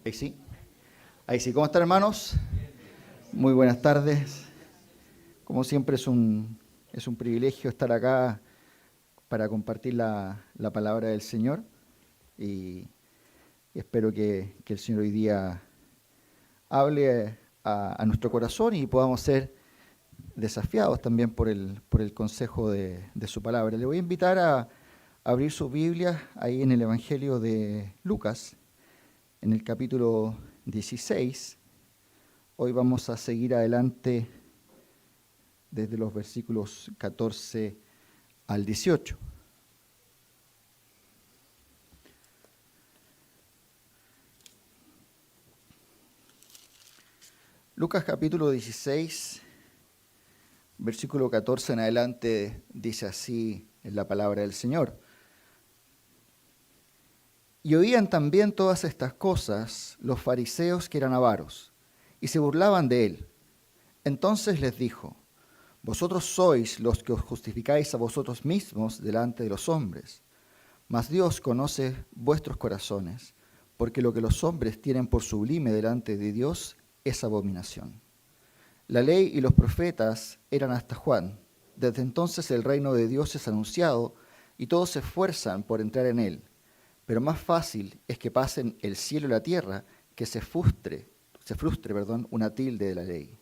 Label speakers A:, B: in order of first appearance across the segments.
A: Ahí sí. Ahí sí. ¿Cómo están, hermanos? Muy buenas tardes. Como siempre es un privilegio estar acá para compartir la palabra del Señor y espero que el Señor hoy día hable a nuestro corazón y podamos ser desafiados también por el consejo de su palabra. Le voy a invitar a abrir sus Biblias ahí en el Evangelio de Lucas, en el capítulo 16. Hoy vamos a seguir adelante desde los versículos 14 al 18. Lucas capítulo 16, versículo 14 en adelante, dice así en la palabra del Señor. Y oían también todas estas cosas los fariseos que eran avaros, y se burlaban de él. Entonces les dijo: vosotros sois los que os justificáis a vosotros mismos delante de los hombres, mas Dios conoce vuestros corazones, porque lo que los hombres tienen por sublime delante de Dios es abominación. La ley y los profetas eran hasta Juan. Desde entonces el reino de Dios es anunciado y todos se esfuerzan por entrar en él. Pero más fácil es que pasen el cielo y la tierra que se frustre una tilde de la ley.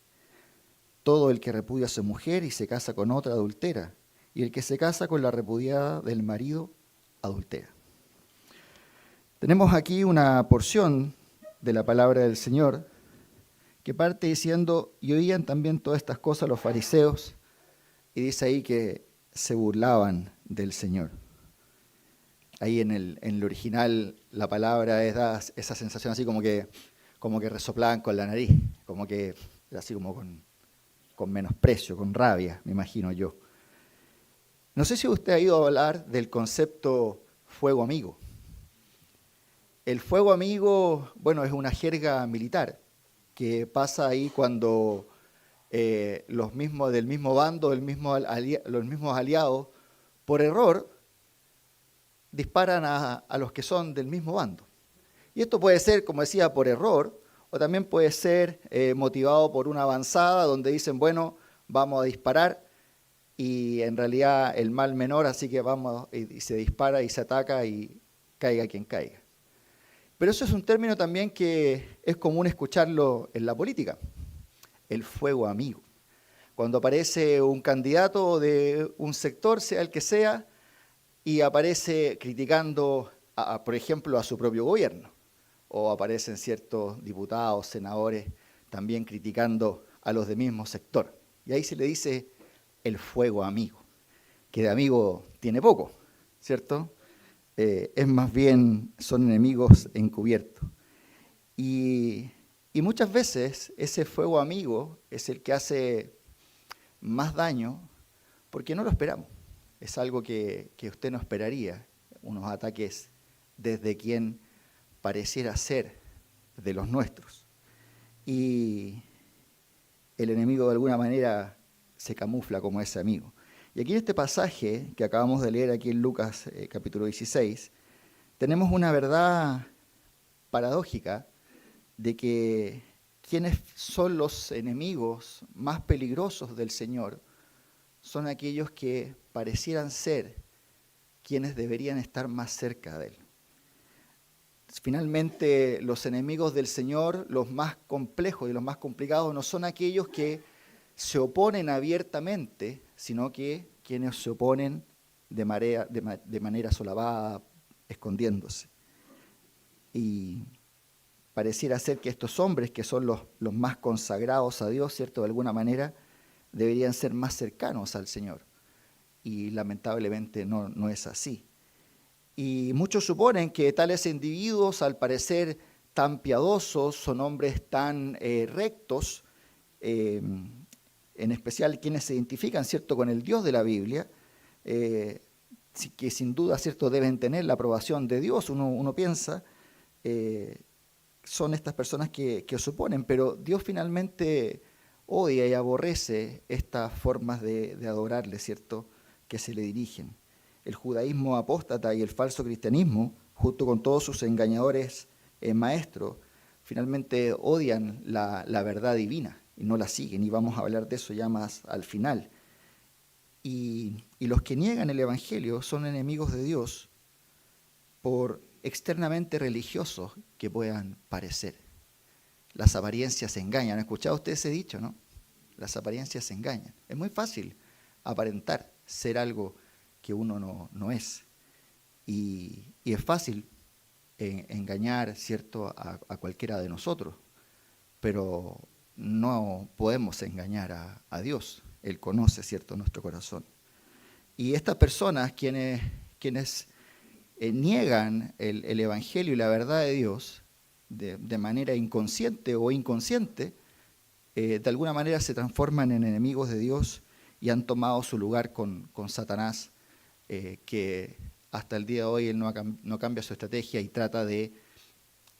A: Todo el que repudia a su mujer y se casa con otra adultera, y el que se casa con la repudiada del marido adultera. Tenemos aquí una porción de la palabra del Señor que parte diciendo: y oían también todas estas cosas los fariseos, y dice ahí que se burlaban del Señor. Ahí en el original la palabra da esa sensación así como que resoplaban con la nariz, como que así como con menosprecio, con rabia, me imagino yo. No sé si usted ha ido a hablar del concepto fuego amigo. El fuego amigo, bueno, es una jerga militar que pasa ahí cuando los mismos del mismo bando, los mismos aliados, por error, disparan a los que son del mismo bando. Y esto puede ser, como decía, por error, o también puede ser motivado por una avanzada donde dicen, bueno, vamos a disparar, y en realidad el mal menor, así que vamos, y se dispara y se ataca y caiga quien caiga. Pero eso es un término también que es común escucharlo en la política, el fuego amigo. Cuando aparece un candidato de un sector, sea el que sea, y aparece criticando, por ejemplo, a su propio gobierno, o aparecen ciertos diputados, senadores, también criticando a los del mismo sector. Y ahí se le dice el fuego amigo, que de amigo tiene poco, ¿cierto? Es más bien, son enemigos encubiertos. Y muchas veces ese fuego amigo es el que hace más daño porque no lo esperamos. Es algo que usted no esperaría, unos ataques desde quien pareciera ser de los nuestros. Y el enemigo de alguna manera se camufla como ese amigo. Y aquí en este pasaje que acabamos de leer aquí en Lucas capítulo 16, tenemos una verdad paradójica de que quienes son los enemigos más peligrosos del Señor son aquellos que parecieran ser quienes deberían estar más cerca de Él. Finalmente, los enemigos del Señor, los más complejos y los más complicados, no son aquellos que se oponen abiertamente, sino que quienes se oponen de manera solapada, escondiéndose. Y pareciera ser que estos hombres, que son los más consagrados a Dios, ¿cierto?, de alguna manera, deberían ser más cercanos al Señor. Y lamentablemente no es así. Y muchos suponen que tales individuos, al parecer tan piadosos, son hombres tan rectos, en especial quienes se identifican, ¿cierto?, con el Dios de la Biblia, que sin duda, ¿cierto?, deben tener la aprobación de Dios, uno piensa, son estas personas que os oponen, pero Dios finalmente odia y aborrece estas formas de adorarle, ¿cierto?, que se le dirigen. El judaísmo apóstata y el falso cristianismo, junto con todos sus engañadores maestros, finalmente odian la verdad divina y no la siguen, y vamos a hablar de eso ya más al final. Y los que niegan el Evangelio son enemigos de Dios por externamente religiosos que puedan parecer. Las apariencias engañan. ¿Han escuchado ustedes ese dicho, no? Las apariencias engañan. Es muy fácil aparentar ser algo que uno no es. Y es fácil engañar, ¿cierto?, a cualquiera de nosotros, pero no podemos engañar a Dios. Él conoce, ¿cierto?, nuestro corazón. Y estas personas, quienes niegan el Evangelio y la verdad de Dios de manera inconsciente o inconsciente, de alguna manera se transforman en enemigos de Dios y han tomado su lugar con Satanás, que hasta el día de hoy él no cambia su estrategia y trata de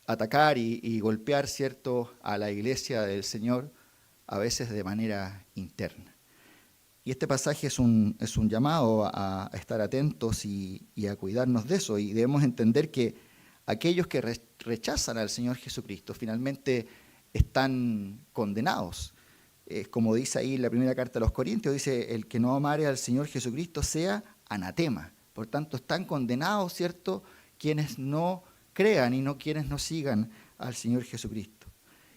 A: atacar y golpear, ¿cierto?, a la iglesia del Señor, a veces de manera interna. Y este pasaje es un llamado a estar atentos y a cuidarnos de eso. Y debemos entender que aquellos que rechazan al Señor Jesucristo finalmente están condenados. Como dice ahí en la primera carta a los Corintios, dice, el que no amare al Señor Jesucristo sea anatema. Por tanto, están condenados, ¿cierto?, quienes no crean y quienes no sigan al Señor Jesucristo.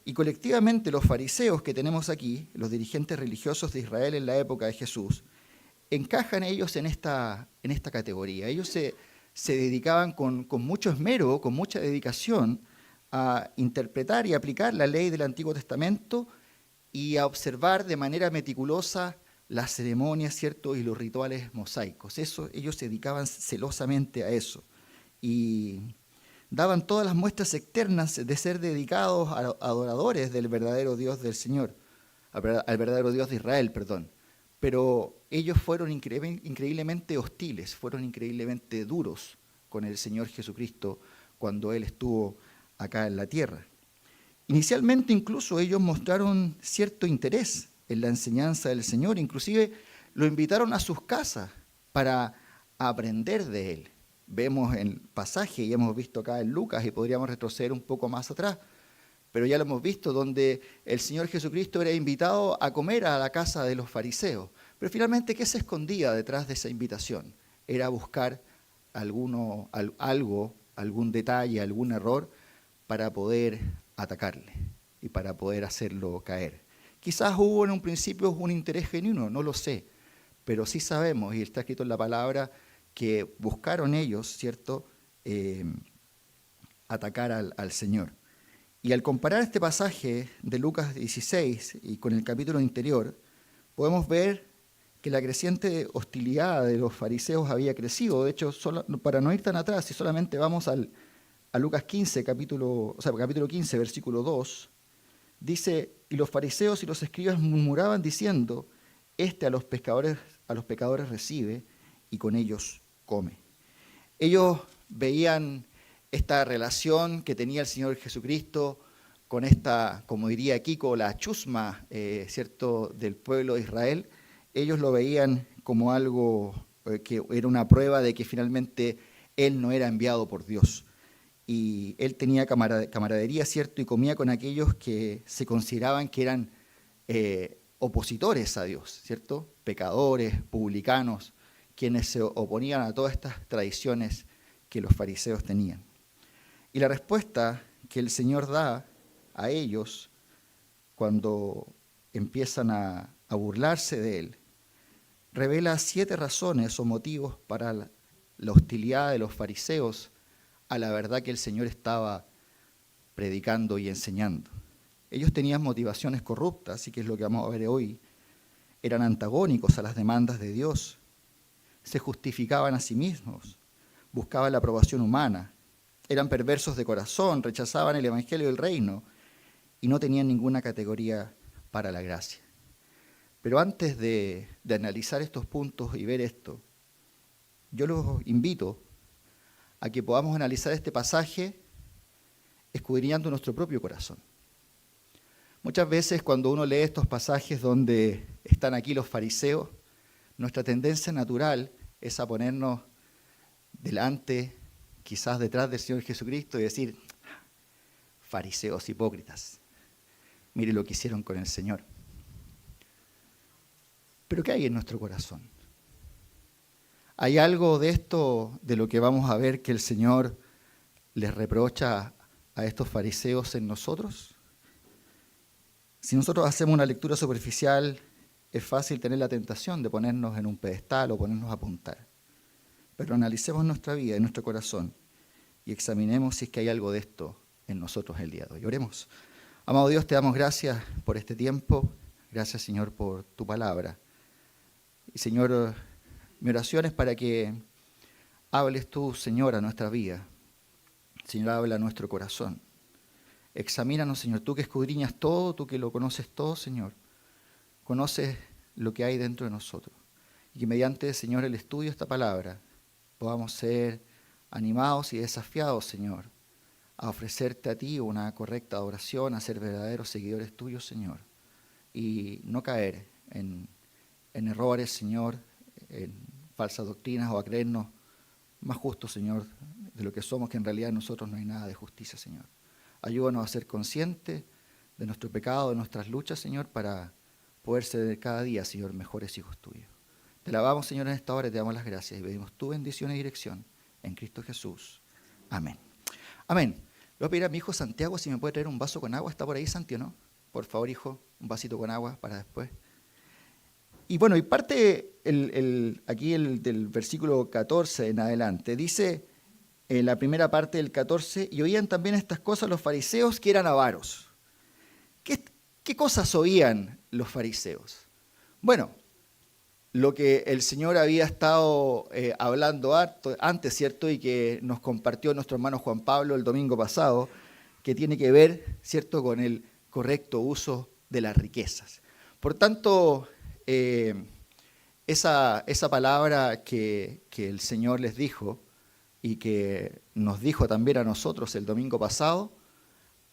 A: Y colectivamente los fariseos que tenemos aquí, los dirigentes religiosos de Israel en la época de Jesús, encajan ellos en esta categoría. Ellos se dedicaban con mucho esmero, con mucha dedicación, a interpretar y aplicar la ley del Antiguo Testamento y a observar de manera meticulosa las ceremonias, ¿cierto?, y los rituales mosaicos. Ellos se dedicaban celosamente a eso. Y daban todas las muestras externas de ser dedicados a adoradores del verdadero Dios del Señor, al verdadero Dios de Israel, perdón. Pero ellos fueron increíblemente hostiles, fueron increíblemente duros con el Señor Jesucristo cuando Él estuvo acá en la tierra. Inicialmente incluso ellos mostraron cierto interés en la enseñanza del Señor, inclusive lo invitaron a sus casas para aprender de Él. Vemos en el pasaje y hemos visto acá en Lucas y podríamos retroceder un poco más atrás, pero ya lo hemos visto donde el Señor Jesucristo era invitado a comer a la casa de los fariseos. Pero finalmente, ¿qué se escondía detrás de esa invitación? Era buscar algún detalle, algún error para poder atacarle y para poder hacerlo caer. Quizás hubo en un principio un interés genuino, no lo sé, pero sí sabemos, y está escrito en la palabra, que buscaron ellos, ¿cierto?, atacar al Señor. Y al comparar este pasaje de Lucas 16 y con el capítulo anterior, podemos ver que la creciente hostilidad de los fariseos había crecido. De hecho, para no ir tan atrás, si solamente vamos a Lucas 15, capítulo 15, versículo 2, dice, y los fariseos y los escribas murmuraban diciendo, a los pecadores recibe y con ellos come. Ellos veían esta relación que tenía el Señor Jesucristo con esta, como diría Kiko, la chusma, ¿cierto?, del pueblo de Israel. Ellos lo veían como algo que era una prueba de que finalmente Él no era enviado por Dios. Y Él tenía camaradería, ¿cierto?, y comía con aquellos que se consideraban que eran opositores a Dios, ¿cierto?, pecadores, publicanos, quienes se oponían a todas estas tradiciones que los fariseos tenían. Y la respuesta que el Señor da a ellos cuando empiezan a burlarse de Él, revela 7 razones o motivos para la hostilidad de los fariseos a la verdad que el Señor estaba predicando y enseñando. Ellos tenían motivaciones corruptas, y que es lo que vamos a ver hoy. Eran antagónicos a las demandas de Dios, se justificaban a sí mismos, buscaban la aprobación humana, eran perversos de corazón, rechazaban el evangelio del reino y no tenían ninguna categoría para la gracia. Pero antes de analizar estos puntos y ver esto, yo los invito a que podamos analizar este pasaje escudriñando nuestro propio corazón. Muchas veces cuando uno lee estos pasajes donde están aquí los fariseos, nuestra tendencia natural es a ponernos delante, quizás detrás del Señor Jesucristo y decir, fariseos hipócritas. Mire lo que hicieron con el Señor. Pero ¿qué hay en nuestro corazón? ¿Hay algo de esto, de lo que vamos a ver, que el Señor les reprocha a estos fariseos en nosotros? Si nosotros hacemos una lectura superficial, es fácil tener la tentación de ponernos en un pedestal o ponernos a apuntar. Pero analicemos nuestra vida y nuestro corazón y examinemos si es que hay algo de esto en nosotros el día de hoy. Oremos. Amado Dios, te damos gracias por este tiempo. Gracias, Señor, por tu palabra. Y, Señor, mi oración es para que hables tú, Señor, a nuestra vida. Señor, habla a nuestro corazón. Examínanos, Señor, tú que escudriñas todo, tú que lo conoces todo, Señor. Conoces lo que hay dentro de nosotros. Y que mediante, Señor, el estudio de esta palabra podamos ser animados y desafiados, Señor, a ofrecerte a ti una correcta adoración, a ser verdaderos seguidores tuyos, Señor. Y no caer en errores, Señor, en falsas doctrinas o a creernos más justos, Señor, de lo que somos, que en realidad en nosotros no hay nada de justicia, Señor. Ayúdanos a ser conscientes de nuestro pecado, de nuestras luchas, Señor, para poder ser cada día, Señor, mejores hijos tuyos. Te alabamos, Señor, en esta hora y te damos las gracias y pedimos tu bendición y dirección en Cristo Jesús. Amén. Amén. Le voy a pedir a mi hijo Santiago si me puede traer un vaso con agua. ¿Está por ahí, Santi, o no? Por favor, hijo, un vasito con agua para después. Y bueno, y parte aquí del versículo 14 en adelante. Dice en la primera parte del 14, y oían también estas cosas los fariseos que eran avaros. ¿Qué cosas oían los fariseos? Bueno, lo que el Señor había estado hablando antes, ¿cierto? Y que nos compartió nuestro hermano Juan Pablo el domingo pasado, que tiene que ver, ¿cierto?, con el correcto uso de las riquezas. Por tanto, esa palabra que el Señor les dijo y que nos dijo también a nosotros el domingo pasado,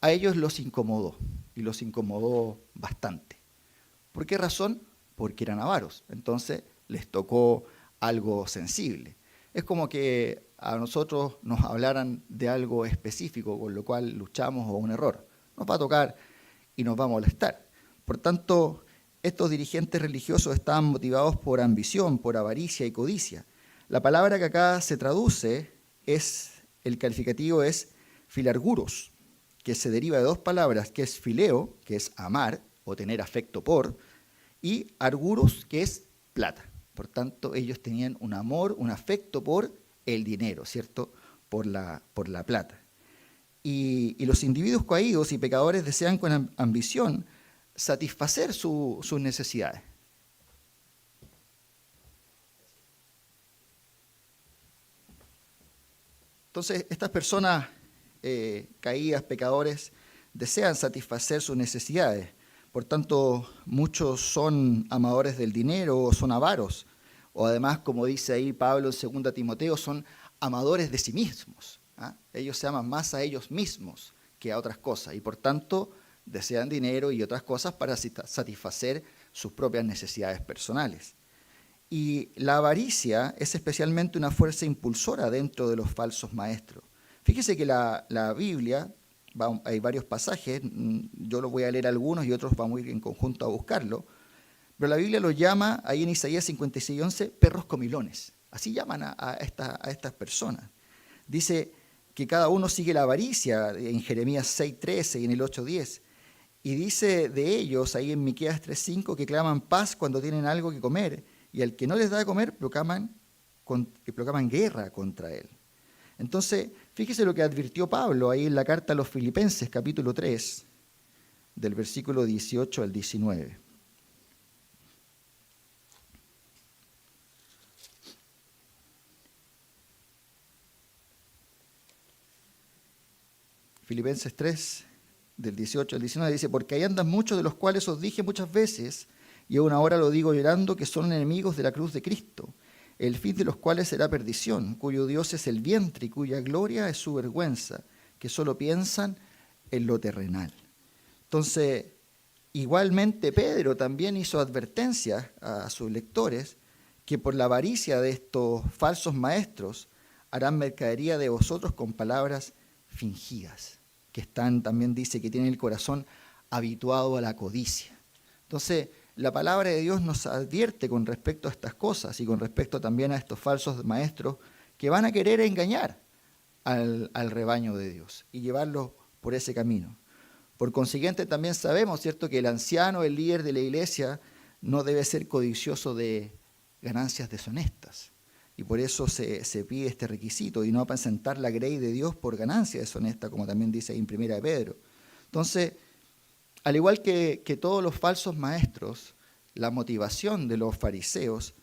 A: a ellos los incomodó, y los incomodó bastante. ¿Por qué razón? Porque eran avaros, entonces les tocó algo sensible. Es como que a nosotros nos hablaran de algo específico, con lo cual luchamos o un error. Nos va a tocar y nos va a molestar. Por tanto, estos dirigentes religiosos estaban motivados por ambición, por avaricia y codicia. La palabra que acá se traduce, el calificativo es filarguros, que se deriva de dos palabras, que es fileo, que es amar o tener afecto por, y arguros, que es plata. Por tanto, ellos tenían un amor, un afecto por el dinero, ¿cierto? Por la plata. Y los individuos caídos y pecadores desean con ambición satisfacer sus necesidades. Entonces, estas personas caídas, pecadores, desean satisfacer sus necesidades. Por tanto, muchos son amadores del dinero o son avaros. O además, como dice ahí Pablo en 2 Timoteo, son amadores de sí mismos. Ellos se aman más a ellos mismos que a otras cosas. Y por tanto, desean dinero y otras cosas para satisfacer sus propias necesidades personales. Y la avaricia es especialmente una fuerza impulsora dentro de los falsos maestros. Fíjese que la Biblia, hay varios pasajes, yo los voy a leer algunos y otros vamos a ir en conjunto a buscarlo, pero la Biblia los llama, ahí en Isaías 56:11, perros comilones. Así llaman a estas personas. Dice que cada uno sigue la avaricia en Jeremías 6:13 y en el 8:10. Y dice de ellos, ahí en Miqueas 3:5, que claman paz cuando tienen algo que comer, y al que no les da de comer, proclaman guerra contra él. Entonces, fíjese lo que advirtió Pablo ahí en la carta a los Filipenses, capítulo 3, del versículo 18 al 19. Filipenses 3, del 18 al 19, dice: porque ahí andan muchos de los cuales os dije muchas veces, y aún ahora lo digo llorando, que son enemigos de la cruz de Cristo, el fin de los cuales será perdición, cuyo Dios es el vientre y cuya gloria es su vergüenza, que solo piensan en lo terrenal. Entonces, igualmente Pedro también hizo advertencias a sus lectores que por la avaricia de estos falsos maestros harán mercadería de vosotros con palabras fingidas. que están, también dice que tienen el corazón habituado a la codicia. Entonces, la palabra de Dios nos advierte con respecto a estas cosas y con respecto también a estos falsos maestros que van a querer engañar al rebaño de Dios y llevarlo por ese camino. Por consiguiente, también sabemos, ¿cierto?, que el anciano, el líder de la iglesia, no debe ser codicioso de ganancias deshonestas. Y por eso se pide este requisito, y no apacentar la grey de Dios por ganancia deshonesta, como también dice ahí en 1 de Pedro. Entonces, al igual que todos los falsos maestros, la motivación de los fariseos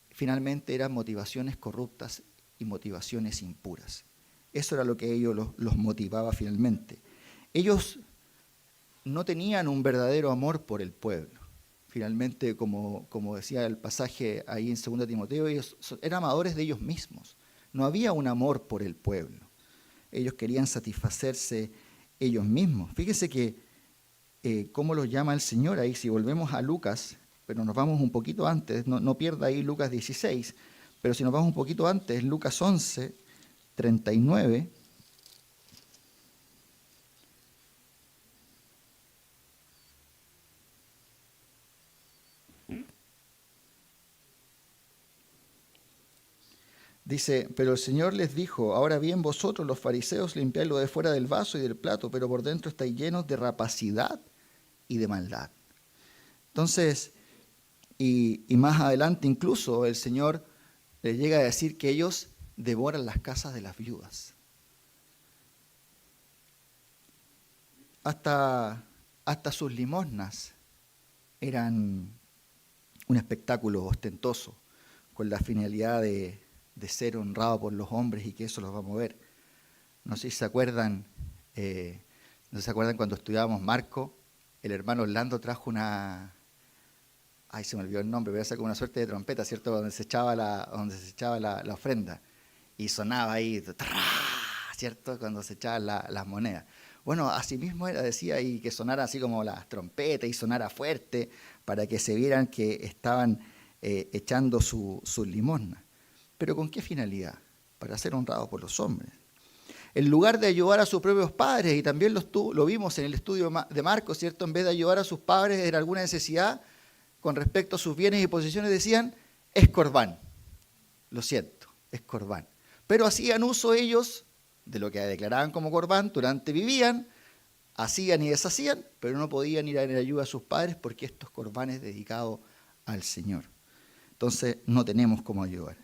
A: finalmente eran motivaciones corruptas y motivaciones impuras. Eso era lo que ellos los motivaba finalmente. Ellos no tenían un verdadero amor por el pueblo. Finalmente, como decía el pasaje ahí en 2 Timoteo, ellos eran amadores de ellos mismos. No había un amor por el pueblo. Ellos querían satisfacerse ellos mismos. Fíjese que cómo los llama el Señor ahí, si volvemos a Lucas, pero nos vamos un poquito antes, no pierda ahí Lucas 16, pero si nos vamos un poquito antes, Lucas 11, 39, dice, pero el Señor les dijo, ahora bien vosotros los fariseos limpiáis lo de fuera del vaso y del plato, pero por dentro estáis llenos de rapacidad y de maldad. Entonces, y más adelante incluso el Señor les llega a decir que ellos devoran las casas de las viudas. Hasta sus limosnas eran un espectáculo ostentoso, con la finalidad de ser honrado por los hombres y que eso los va a mover. No sé si se acuerdan, cuando estudiábamos Marco, el hermano Orlando trajo se me olvidó el nombre, pero era como una suerte de trompeta, ¿cierto? Donde se echaba la ofrenda y sonaba ahí, ¿cierto? Cuando se echaban las monedas. Bueno, así mismo decía ahí que sonara así como las trompetas y sonara fuerte para que se vieran que estaban echando su limosna. ¿Pero con qué finalidad? Para ser honrados por los hombres. En lugar de ayudar a sus propios padres, y también lo vimos en el estudio de Marcos, ¿cierto? En vez de ayudar a sus padres en alguna necesidad con respecto a sus bienes y posesiones, decían, es corbán. Lo siento, es corbán. Pero hacían uso ellos de lo que declaraban como corbán, durante vivían, hacían y deshacían, pero no podían ir a ayuda a sus padres porque estos corbanes dedicados al Señor. Entonces no tenemos cómo ayudar.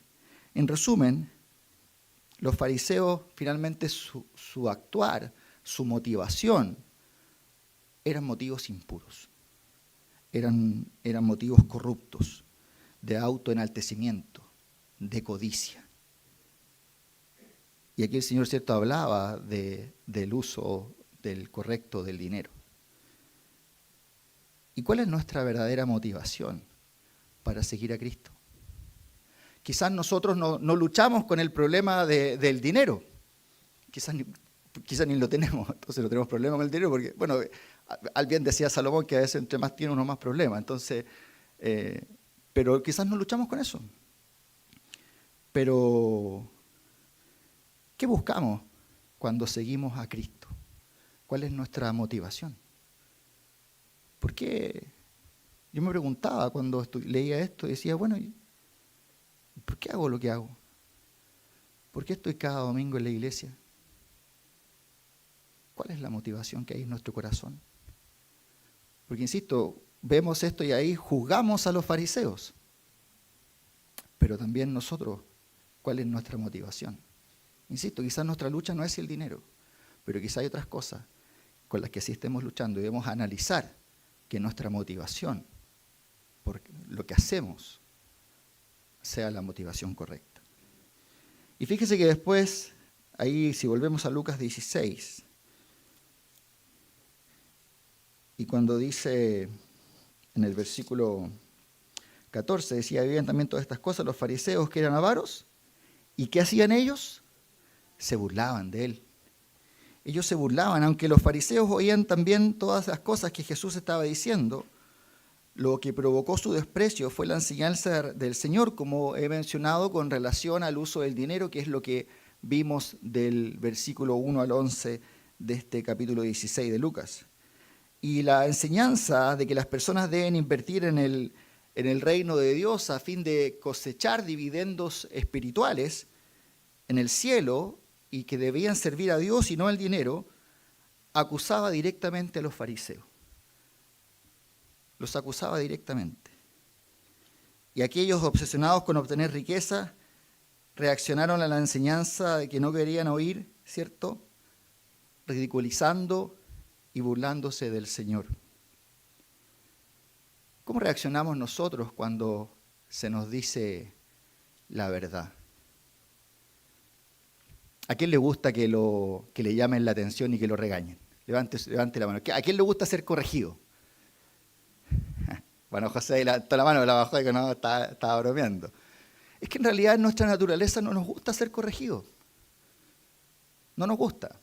A: En resumen, los fariseos finalmente su actuar, su motivación, eran motivos impuros, eran motivos corruptos, de autoenaltecimiento, de codicia. Y aquí el Señor, ¿cierto?, hablaba del uso del correcto del dinero. ¿Y cuál es nuestra verdadera motivación para seguir a Cristo? Quizás nosotros no luchamos con el problema del dinero. Quizás ni lo tenemos, entonces no tenemos problema con el dinero porque, bueno, al bien decía Salomón que a veces entre más tiene uno más problemas. Entonces, pero quizás no luchamos con eso. Pero ¿qué buscamos cuando seguimos a Cristo? ¿Cuál es nuestra motivación? ¿Por qué? Yo me preguntaba cuando leía esto y decía, bueno, ¿por qué hago lo que hago? ¿Por qué estoy cada domingo en la iglesia? ¿Cuál es la motivación que hay en nuestro corazón? Porque, insisto, vemos esto y ahí juzgamos a los fariseos. Pero también nosotros, ¿cuál es nuestra motivación? Insisto, quizás nuestra lucha no es el dinero, pero quizás hay otras cosas con las que sí estemos luchando y debemos analizar que nuestra motivación por lo que hacemos sea la motivación correcta. Y fíjese que después, ahí si volvemos a Lucas 16, y cuando dice en el versículo 14, decía, vivían también todas estas cosas los fariseos que eran avaros, ¿y qué hacían ellos? Se burlaban de él. Ellos se burlaban, aunque los fariseos oían también todas las cosas que Jesús estaba diciendo. Lo que provocó su desprecio fue la enseñanza del Señor, como he mencionado, con relación al uso del dinero, que es lo que vimos del versículo 1 al 11 de este capítulo 16 de Lucas. Y la enseñanza de que las personas deben invertir en el reino de Dios a fin de cosechar dividendos espirituales en el cielo y que debían servir a Dios y no al dinero, acusaba directamente a los fariseos. Los acusaba directamente. Y aquellos obsesionados con obtener riqueza reaccionaron a la enseñanza de que no querían oír, ¿cierto? Ridiculizando y burlándose del Señor. ¿Cómo reaccionamos nosotros cuando se nos dice la verdad? ¿A quién le gusta que le llamen la atención y que lo regañen? Levante la mano. ¿A quién le gusta ser corregido? Bueno, José levantó la mano, la bajó y que no, estaba bromeando. Es que en realidad en nuestra naturaleza no nos gusta ser corregidos. No nos gusta.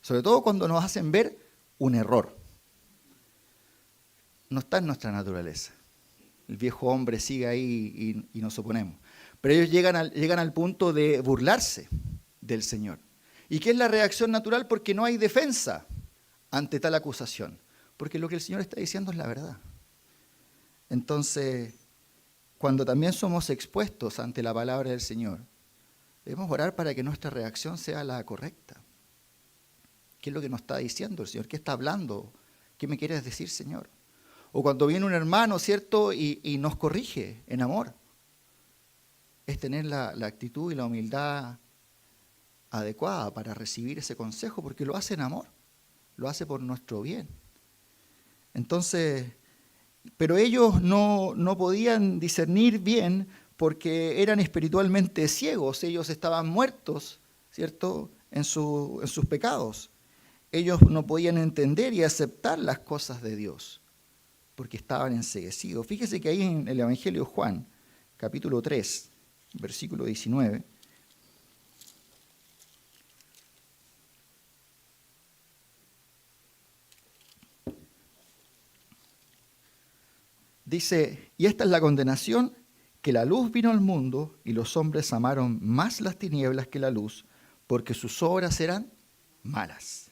A: Sobre todo cuando nos hacen ver un error. No está en nuestra naturaleza. El viejo hombre sigue ahí y nos oponemos. Pero ellos llegan al punto de burlarse del Señor. ¿Y qué es la reacción natural? Porque no hay defensa ante tal acusación. Porque lo que el Señor está diciendo es la verdad. Entonces, cuando también somos expuestos ante la palabra del Señor, debemos orar para que nuestra reacción sea la correcta. ¿Qué es lo que nos está diciendo el Señor? ¿Qué está hablando? ¿Qué me quieres decir, Señor? O cuando viene un hermano, ¿cierto? Y nos corrige en amor. Es tener la actitud y la humildad adecuada para recibir ese consejo, porque lo hace en amor, lo hace por nuestro bien. Entonces, pero ellos no podían discernir bien porque eran espiritualmente ciegos, ellos estaban muertos, ¿cierto?, en sus pecados. Ellos no podían entender y aceptar las cosas de Dios, porque estaban enceguecidos. Fíjese que ahí en el Evangelio de Juan, capítulo 3, versículo 19, dice, y esta es la condenación, que la luz vino al mundo y los hombres amaron más las tinieblas que la luz, porque sus obras eran malas.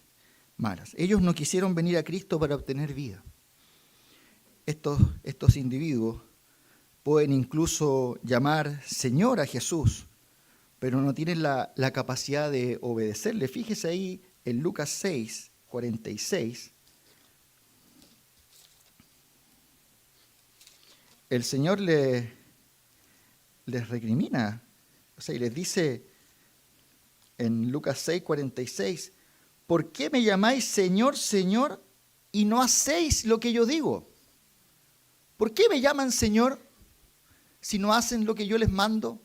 A: Ellos no quisieron venir a Cristo para obtener vida. Estos individuos pueden incluso llamar Señor a Jesús, pero no tienen la capacidad de obedecerle. Fíjese ahí en Lucas 6, 46. El Señor les recrimina, o sea, y les dice en Lucas 6, 46, ¿por qué me llamáis Señor, Señor, y no hacéis lo que yo digo? ¿Por qué me llaman Señor si no hacen lo que yo les mando?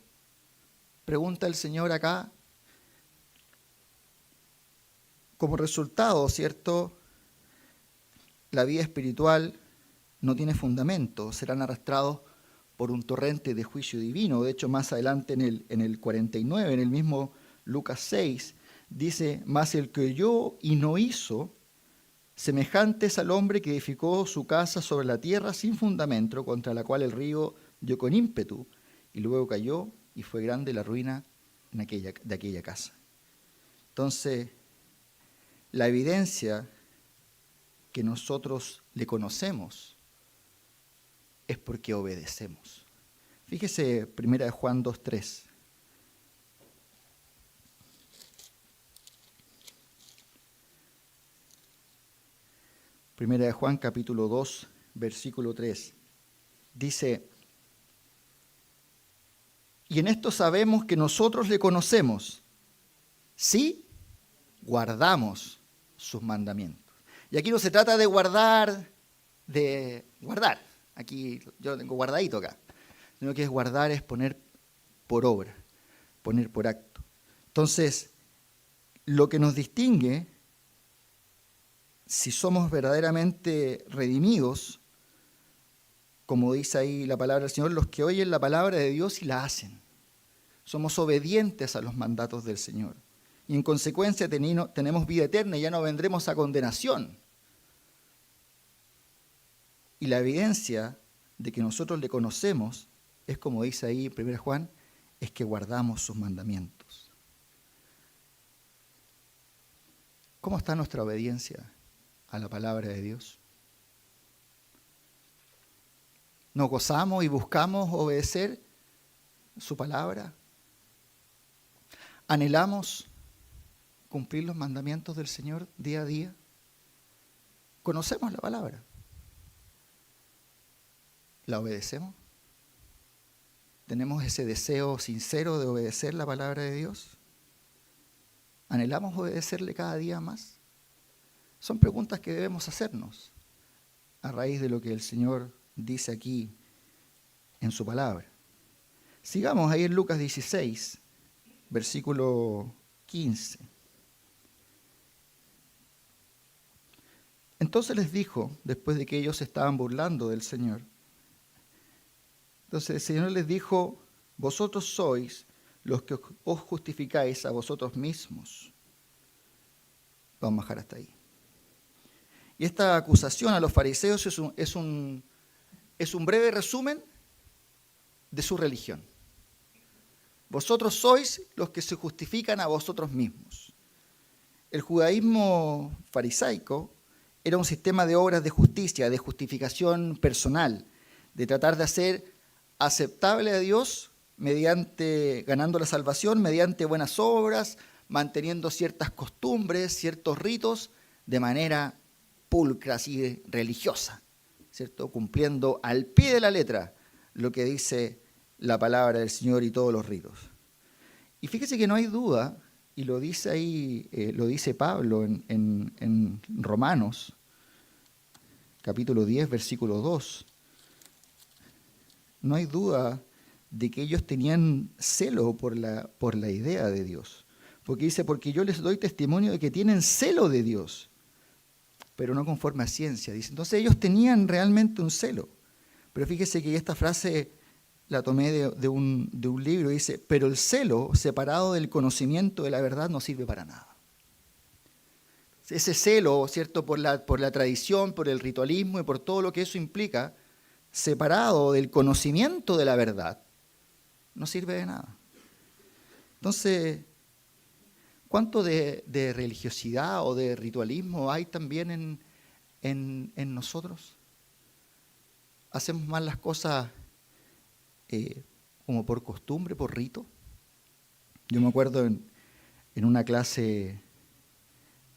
A: Pregunta el Señor acá. Como resultado, ¿cierto? La vida espiritual no tiene fundamento, serán arrastrados por un torrente de juicio divino. De hecho, más adelante en el 49, en el mismo Lucas 6, dice, mas el que oyó y no hizo, semejante es al hombre que edificó su casa sobre la tierra sin fundamento, contra la cual el río dio con ímpetu, y luego cayó, y fue grande la ruina de aquella casa. Entonces, la evidencia que nosotros le conocemos es porque obedecemos. Fíjese 1 Juan 2:3. Primera de Juan capítulo 2, versículo 3. Dice, y en esto sabemos que nosotros le conocemos, si guardamos sus mandamientos. Y aquí no se trata de guardar. Aquí yo lo tengo guardadito acá. Sino que guardar es poner por obra, poner por acto. Entonces, lo que nos distingue, si somos verdaderamente redimidos, como dice ahí la palabra del Señor, los que oyen la palabra de Dios y la hacen. Somos obedientes a los mandatos del Señor. Y en consecuencia tenemos vida eterna y ya no vendremos a condenación. Y la evidencia de que nosotros le conocemos es, como dice ahí en 1 Juan, es que guardamos sus mandamientos. ¿Cómo está nuestra obediencia a la palabra de Dios? ¿Nos gozamos y buscamos obedecer su palabra? ¿Anhelamos cumplir los mandamientos del Señor día a día? ¿Conocemos la palabra? ¿La obedecemos? ¿Tenemos ese deseo sincero de obedecer la palabra de Dios? ¿Anhelamos obedecerle cada día más? Son preguntas que debemos hacernos a raíz de lo que el Señor dice aquí en su palabra. Sigamos ahí en Lucas 16, versículo 15. Entonces les dijo, después de que ellos se estaban burlando del Señor, entonces el Señor les dijo, vosotros sois los que os justificáis a vosotros mismos. Vamos a bajar hasta ahí. Y esta acusación a los fariseos es un breve resumen de su religión. Vosotros sois los que se justifican a vosotros mismos. El judaísmo farisaico era un sistema de obras de justicia, de justificación personal, de tratar de hacer aceptable a Dios ganando la salvación mediante buenas obras, manteniendo ciertas costumbres, ciertos ritos, de manera pulcra, así religiosa, ¿cierto? Cumpliendo al pie de la letra lo que dice la palabra del Señor y todos los ritos. Y fíjese que no hay duda, y lo dice ahí, lo dice Pablo en Romanos, capítulo 10, versículo 2. No hay duda de que ellos tenían celo por la idea de Dios. Porque dice, porque yo les doy testimonio de que tienen celo de Dios, pero no conforme a ciencia, dice. Entonces ellos tenían realmente un celo. Pero fíjese que esta frase la tomé de un libro, dice, pero el celo separado del conocimiento de la verdad no sirve para nada. Ese celo, ¿cierto?, por la tradición, por el ritualismo y por todo lo que eso implica, separado del conocimiento de la verdad, no sirve de nada. Entonces, ¿cuánto de religiosidad o de ritualismo hay también en nosotros? ¿Hacemos más las cosas como por costumbre, por rito? Yo me acuerdo en una clase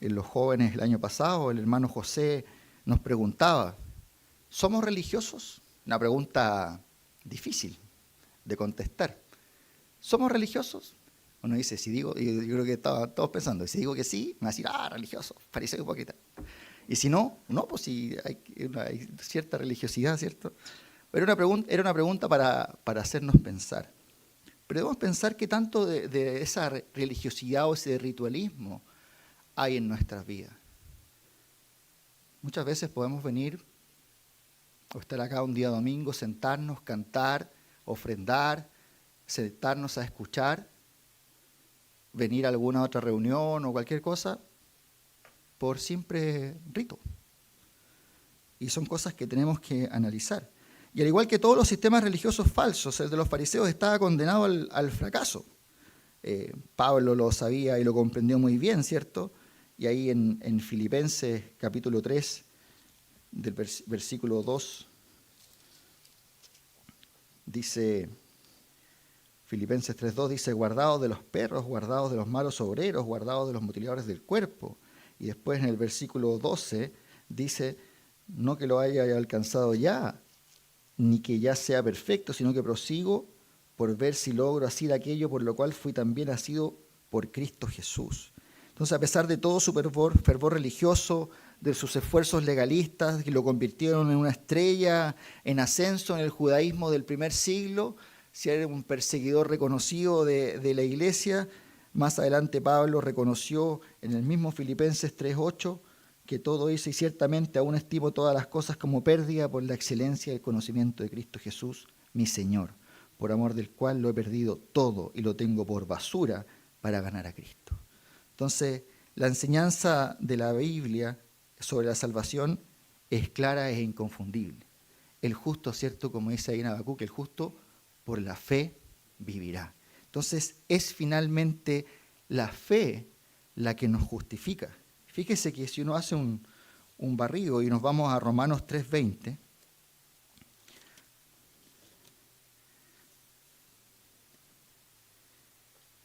A: en los jóvenes el año pasado, el hermano José nos preguntaba, ¿somos religiosos? Una pregunta difícil de contestar. ¿Somos religiosos? Uno dice, si digo, y yo creo que estaban todos pensando, si digo que sí, me va a decir, religioso, fariseo hipócrita. Y si no, pues sí, hay cierta religiosidad, ¿cierto? Pero era una pregunta para hacernos pensar. Pero debemos pensar qué tanto de esa religiosidad o ese ritualismo hay en nuestras vidas. Muchas veces podemos venir o estar acá un día domingo, sentarnos, cantar, ofrendar, sentarnos a escuchar, venir a alguna otra reunión o cualquier cosa por simple rito. Y son cosas que tenemos que analizar. Y al igual que todos los sistemas religiosos falsos, el de los fariseos estaba condenado al fracaso. Pablo lo sabía y lo comprendió muy bien, ¿cierto? Y ahí en Filipenses capítulo 3, del versículo 2, dice, Filipenses 3:2 dice, guardados de los perros, guardados de los malos obreros, guardados de los mutiladores del cuerpo. Y después en el versículo 12 dice, no que lo haya alcanzado ya, ni que ya sea perfecto, sino que prosigo por ver si logro hacer aquello por lo cual fui también nacido por Cristo Jesús. Entonces, a pesar de todo su fervor religioso, de sus esfuerzos legalistas que lo convirtieron en una estrella en ascenso en el judaísmo del primer siglo, si era un perseguidor reconocido de la iglesia, más adelante Pablo reconoció en el mismo Filipenses 3:8 que todo hizo y ciertamente aún estimo todas las cosas como pérdida por la excelencia del conocimiento de Cristo Jesús, mi Señor, por amor del cual lo he perdido todo y lo tengo por basura para ganar a Cristo. Entonces, la enseñanza de la Biblia sobre la salvación es clara e inconfundible. El justo, ¿cierto? Como dice ahí en Habacuc, el justo por la fe vivirá. Entonces, es finalmente la fe la que nos justifica. Fíjese que si uno hace un barrido y nos vamos a Romanos 3:20,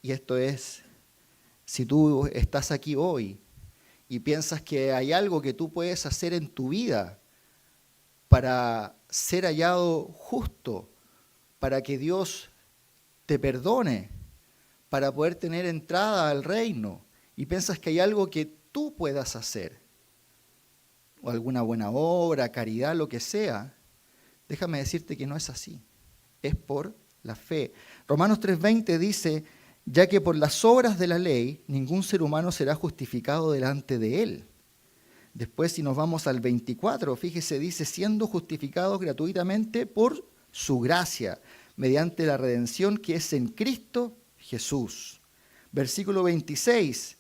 A: y esto es, si tú estás aquí hoy y piensas que hay algo que tú puedes hacer en tu vida para ser hallado justo, para que Dios te perdone, para poder tener entrada al reino, y piensas que hay algo que tú puedas hacer, o alguna buena obra, caridad, lo que sea, déjame decirte que no es así. Es por la fe. Romanos 3:20 dice, ya que por las obras de la ley ningún ser humano será justificado delante de él. Después, si nos vamos al 24, fíjese, dice, siendo justificados gratuitamente por su gracia, mediante la redención que es en Cristo Jesús. Versículo 26,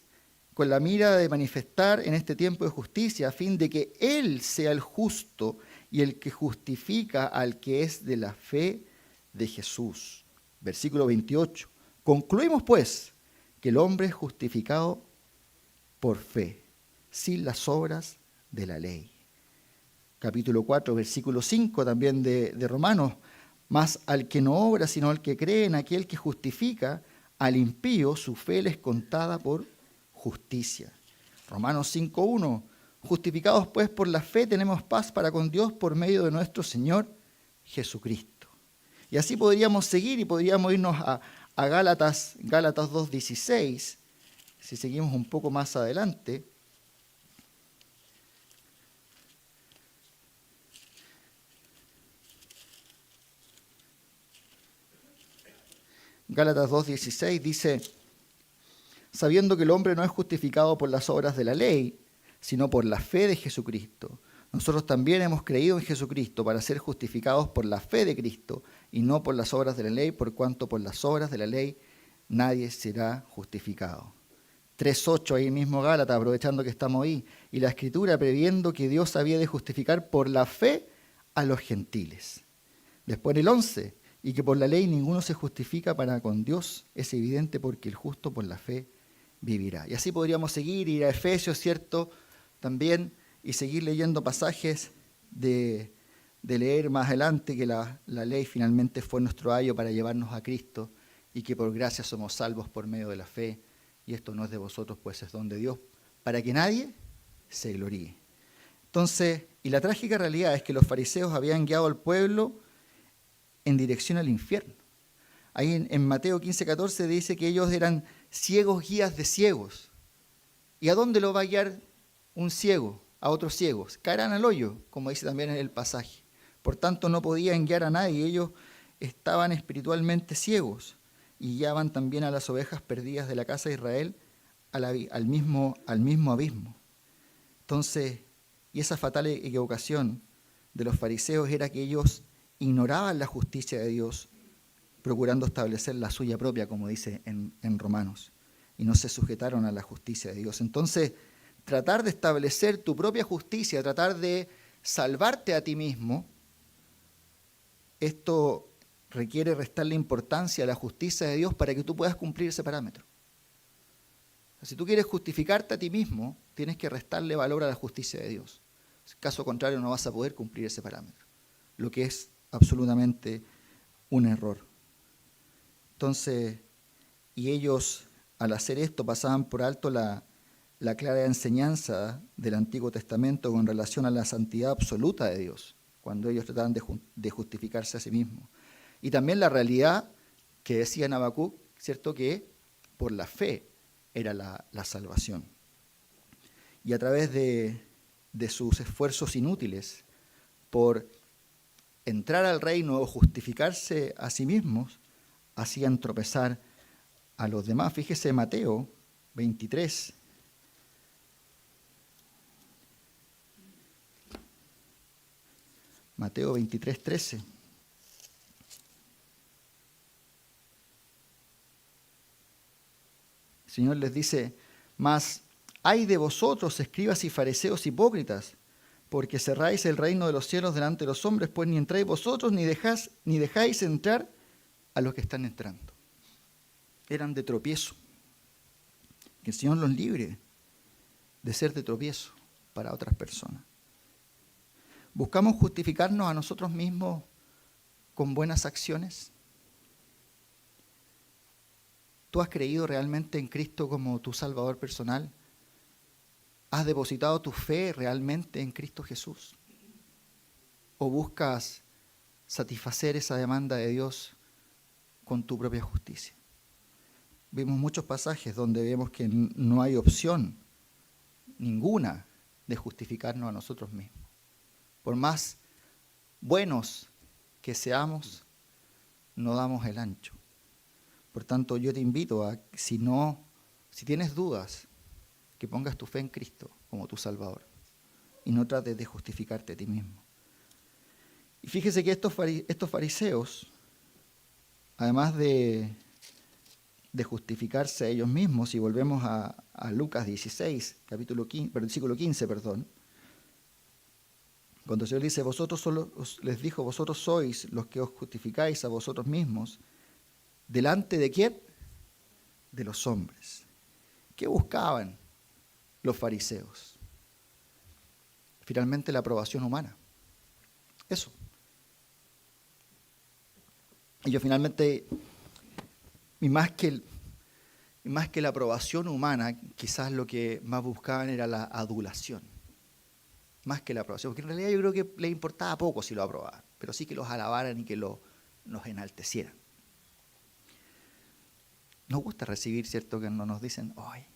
A: con la mira de manifestar en este tiempo de justicia, a fin de que Él sea el justo y el que justifica al que es de la fe de Jesús. Versículo 28, concluimos pues que el hombre es justificado por fe, sin las obras de la ley. Capítulo 4, versículo 5 también de Romanos, mas al que no obra, sino al que cree en aquel que justifica al impío, su fe le es contada por justicia. Romanos 5:1, justificados pues por la fe tenemos paz para con Dios por medio de nuestro Señor Jesucristo. Y así podríamos seguir y podríamos irnos a Gálatas 2:16, si seguimos un poco más adelante. Gálatas 2:16 dice, sabiendo que el hombre no es justificado por las obras de la ley, sino por la fe de Jesucristo. Nosotros también hemos creído en Jesucristo para ser justificados por la fe de Cristo y no por las obras de la ley, por cuanto por las obras de la ley nadie será justificado. 3:8 ahí mismo Gálatas, aprovechando que estamos ahí. Y la Escritura previendo que Dios había de justificar por la fe a los gentiles. Después el 11, y que por la ley ninguno se justifica para con Dios, es evidente porque el justo por la fe vivirá. Y así podríamos seguir, ir a Efesios, ¿cierto? También, y seguir leyendo pasajes de leer más adelante que la ley finalmente fue nuestro ayo para llevarnos a Cristo y que por gracia somos salvos por medio de la fe. Y esto no es de vosotros, pues es don de Dios, para que nadie se gloríe. Entonces, y la trágica realidad es que los fariseos habían guiado al pueblo en dirección al infierno. Ahí en Mateo 15:14 dice que ellos eran ciegos guías de ciegos. ¿Y a dónde lo va a guiar un ciego? A otros ciegos. Caerán al hoyo, como dice también en el pasaje. Por tanto, no podían guiar a nadie. Ellos estaban espiritualmente ciegos y guiaban también a las ovejas perdidas de la casa de Israel al mismo abismo. Entonces, y esa fatal equivocación de los fariseos era que ellos ignoraban la justicia de Dios, procurando establecer la suya propia, como dice en Romanos, y no se sujetaron a la justicia de Dios. Entonces, tratar de establecer tu propia justicia, tratar de salvarte a ti mismo, esto requiere restarle importancia a la justicia de Dios para que tú puedas cumplir ese parámetro. Si tú quieres justificarte a ti mismo, tienes que restarle valor a la justicia de Dios. En caso contrario, no vas a poder cumplir ese parámetro, lo que es absolutamente un error. Entonces, y ellos al hacer esto pasaban por alto la clara enseñanza del Antiguo Testamento con relación a la santidad absoluta de Dios, cuando ellos trataban de justificarse a sí mismos. Y también la realidad que decía Habacuc, ¿cierto?, que por la fe era la salvación. Y a través de sus esfuerzos inútiles por entrar al reino o justificarse a sí mismos, hacían tropezar a los demás. Fíjese Mateo 23. Mateo 23:13. El Señor les dice, mas ay de vosotros, escribas y fariseos hipócritas, porque cerráis el reino de los cielos delante de los hombres, pues ni entráis vosotros, ni dejáis entrar a los que están entrando. Eran de tropiezo. Que el Señor los libre de ser de tropiezo para otras personas. ¿Buscamos justificarnos a nosotros mismos con buenas acciones? ¿Tú has creído realmente en Cristo como tu Salvador personal? ¿Has depositado tu fe realmente en Cristo Jesús? ¿O buscas satisfacer esa demanda de Dios con tu propia justicia? Vimos muchos pasajes donde vemos que no hay opción ninguna de justificarnos a nosotros mismos. Por más buenos que seamos, no damos el ancho. Por tanto, yo te invito a, si tienes dudas, que pongas tu fe en Cristo como tu Salvador y no trates de justificarte a ti mismo. Y fíjese que estos fariseos, además de justificarse a ellos mismos, si volvemos a Lucas 16, versículo 15, cuando el Señor dice, les dijo, vosotros sois los que os justificáis a vosotros mismos, ¿delante de quién? De los hombres. ¿Qué buscaban los fariseos? Finalmente la aprobación humana. Eso. Ellos finalmente, y más que la aprobación humana, quizás lo que más buscaban era la adulación. Más que la aprobación, porque en realidad yo creo que les importaba poco si lo aprobaban, pero sí que los alabaran y que los enaltecieran. Nos gusta recibir, ¿cierto? Que no nos dicen, ¡ay,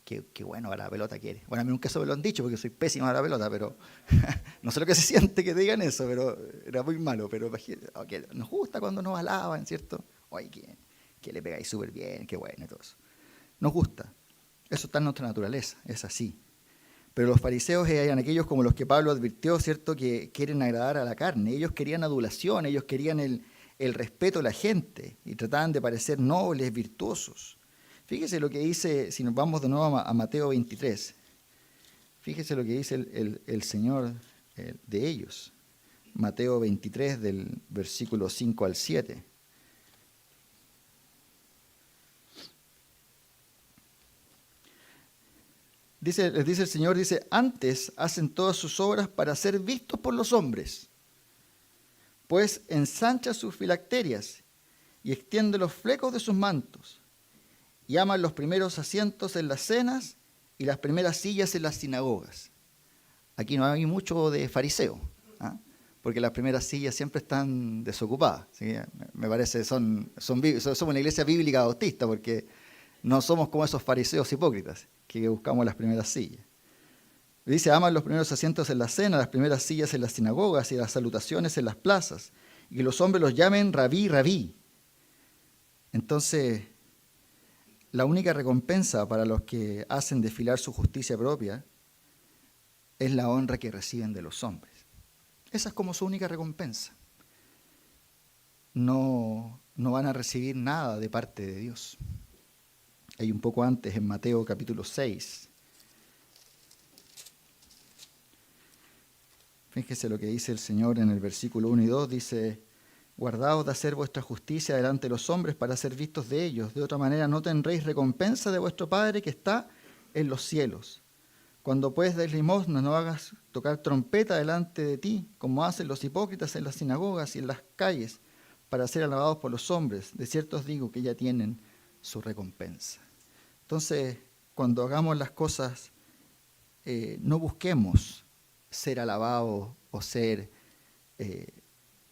A: qué bueno para la pelota que eres! Bueno, a mí nunca eso me lo han dicho porque soy pésimo para la pelota, pero no sé lo que se siente que digan eso, pero era muy malo. Pero okay, nos gusta cuando nos alaban, ¿cierto? ¡Ay, que le pegáis súper bien, qué bueno y todo eso! Nos gusta. Eso está en nuestra naturaleza, es así. Pero los fariseos eran aquellos como los que Pablo advirtió, ¿cierto? Que quieren agradar a la carne. Ellos querían adulación, ellos querían el respeto de la gente y trataban de parecer nobles, virtuosos. Fíjese lo que dice, si nos vamos de nuevo a Mateo 23, fíjese lo que dice el Señor de ellos. Mateo 23 del versículo 5 al 7. Les dice el Señor, antes hacen todas sus obras para ser vistos por los hombres, pues ensancha sus filacterias y extiende los flecos de sus mantos, y aman los primeros asientos en las cenas y las primeras sillas en las sinagogas. Aquí no hay mucho de fariseo, porque las primeras sillas siempre están desocupadas. ¿Sí? Me parece, somos una iglesia bíblica bautista, porque no somos como esos fariseos hipócritas que buscamos las primeras sillas. Dice, aman los primeros asientos en la cena, las primeras sillas en las sinagogas y las salutaciones en las plazas, y que los hombres los llamen rabí, rabí. Entonces, la única recompensa para los que hacen desfilar su justicia propia es la honra que reciben de los hombres. Esa es como su única recompensa. No van a recibir nada de parte de Dios. Hay un poco antes, en Mateo capítulo 6. Fíjese lo que dice el Señor en el versículo 1 y 2. Dice, guardaos de hacer vuestra justicia delante de los hombres para ser vistos de ellos. De otra manera no tendréis recompensa de vuestro Padre que está en los cielos. Cuando pues des limosna, no hagas tocar trompeta delante de ti, como hacen los hipócritas en las sinagogas y en las calles, para ser alabados por los hombres. De cierto os digo que ya tienen su recompensa. Entonces, cuando hagamos las cosas, no busquemos ser alabados o ser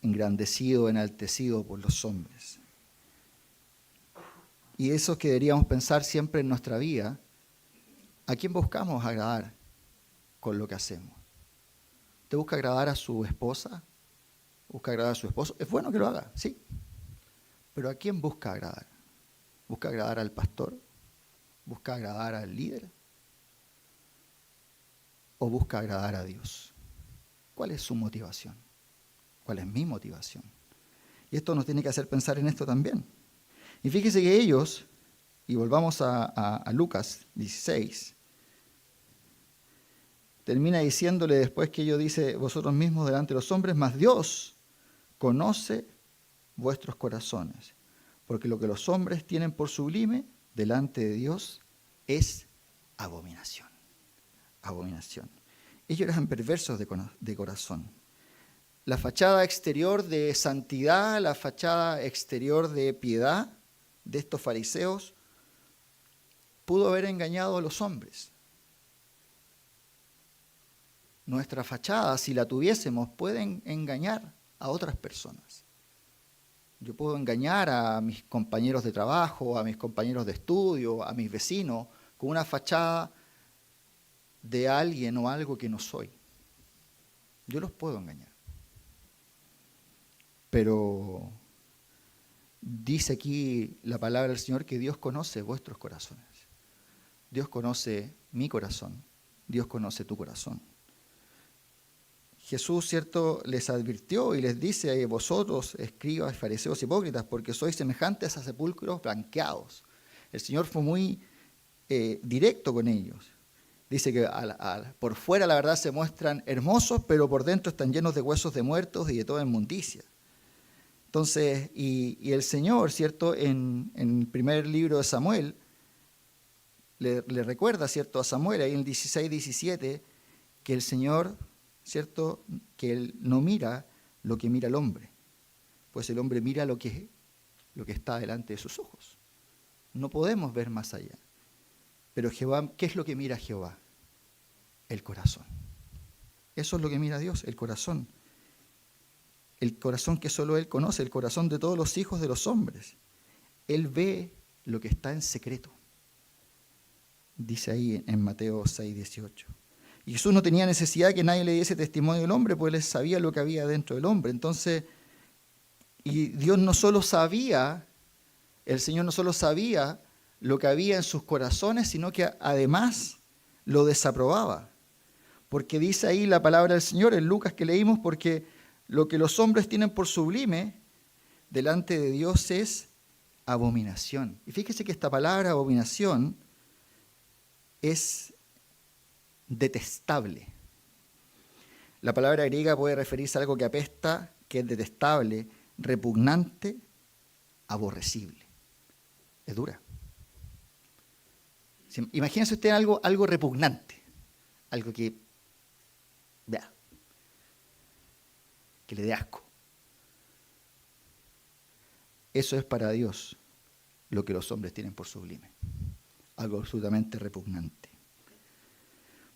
A: engrandecido, enaltecido por los hombres. Y eso que deberíamos pensar siempre en nuestra vida, ¿a quién buscamos agradar con lo que hacemos? ¿Te busca agradar a su esposa? ¿Busca agradar a su esposo? Es bueno que lo haga, sí. Pero ¿a quién busca agradar? ¿Busca agradar al pastor? ¿Busca agradar al líder? ¿O busca agradar a Dios? ¿Cuál es su motivación? ¿Cuál es mi motivación? Y esto nos tiene que hacer pensar en esto también. Y fíjese que ellos, y volvamos a Lucas 16, termina diciéndole después que ellos dice, vosotros mismos delante de los hombres, mas Dios conoce vuestros corazones, porque lo que los hombres tienen por sublime delante de Dios es abominación. abominación. Ellos eran perversos de corazón. La fachada exterior de santidad, la fachada exterior de piedad de estos fariseos pudo haber engañado a los hombres. Nuestra fachada, si la tuviésemos, puede engañar a otras personas. Yo puedo engañar a mis compañeros de trabajo, a mis compañeros de estudio, a mis vecinos, con una fachada de alguien o algo que no soy. Yo los puedo engañar. Pero dice aquí la palabra del Señor que Dios conoce vuestros corazones. Dios conoce mi corazón. Dios conoce tu corazón. Jesús, ¿cierto?, les advirtió y les dice: vosotros, escribas, fariseos, hipócritas, porque sois semejantes a sepulcros blanqueados. El Señor fue muy directo con ellos. Dice que por fuera, la verdad, se muestran hermosos, pero por dentro están llenos de huesos de muertos y de toda inmundicia. Entonces, y el Señor, ¿cierto?, en el primer libro de Samuel, le recuerda, ¿cierto?, a Samuel, ahí en el 16-17, que el Señor, ¿cierto?, que Él no mira lo que mira el hombre, pues el hombre mira lo que está delante de sus ojos. No podemos ver más allá. Pero Jehová, ¿qué es lo que mira Jehová? El corazón. Eso es lo que mira Dios, el corazón. El corazón que solo Él conoce, el corazón de todos los hijos de los hombres. Él ve lo que está en secreto. Dice ahí en Mateo 6:18. Y Jesús no tenía necesidad de que nadie le diese testimonio del hombre, pues Él sabía lo que había dentro del hombre. Entonces, y Dios no solo sabía, el Señor no solo sabía lo que había en sus corazones, sino que además lo desaprobaba. Porque dice ahí la palabra del Señor en Lucas que leímos, porque lo que los hombres tienen por sublime delante de Dios es abominación. Y fíjese que esta palabra abominación es detestable. La palabra griega puede referirse a algo que apesta, que es detestable, repugnante, aborrecible. Es dura. Imagínese usted algo repugnante, algo que le dé asco. Eso es para Dios lo que los hombres tienen por sublime, algo absolutamente repugnante.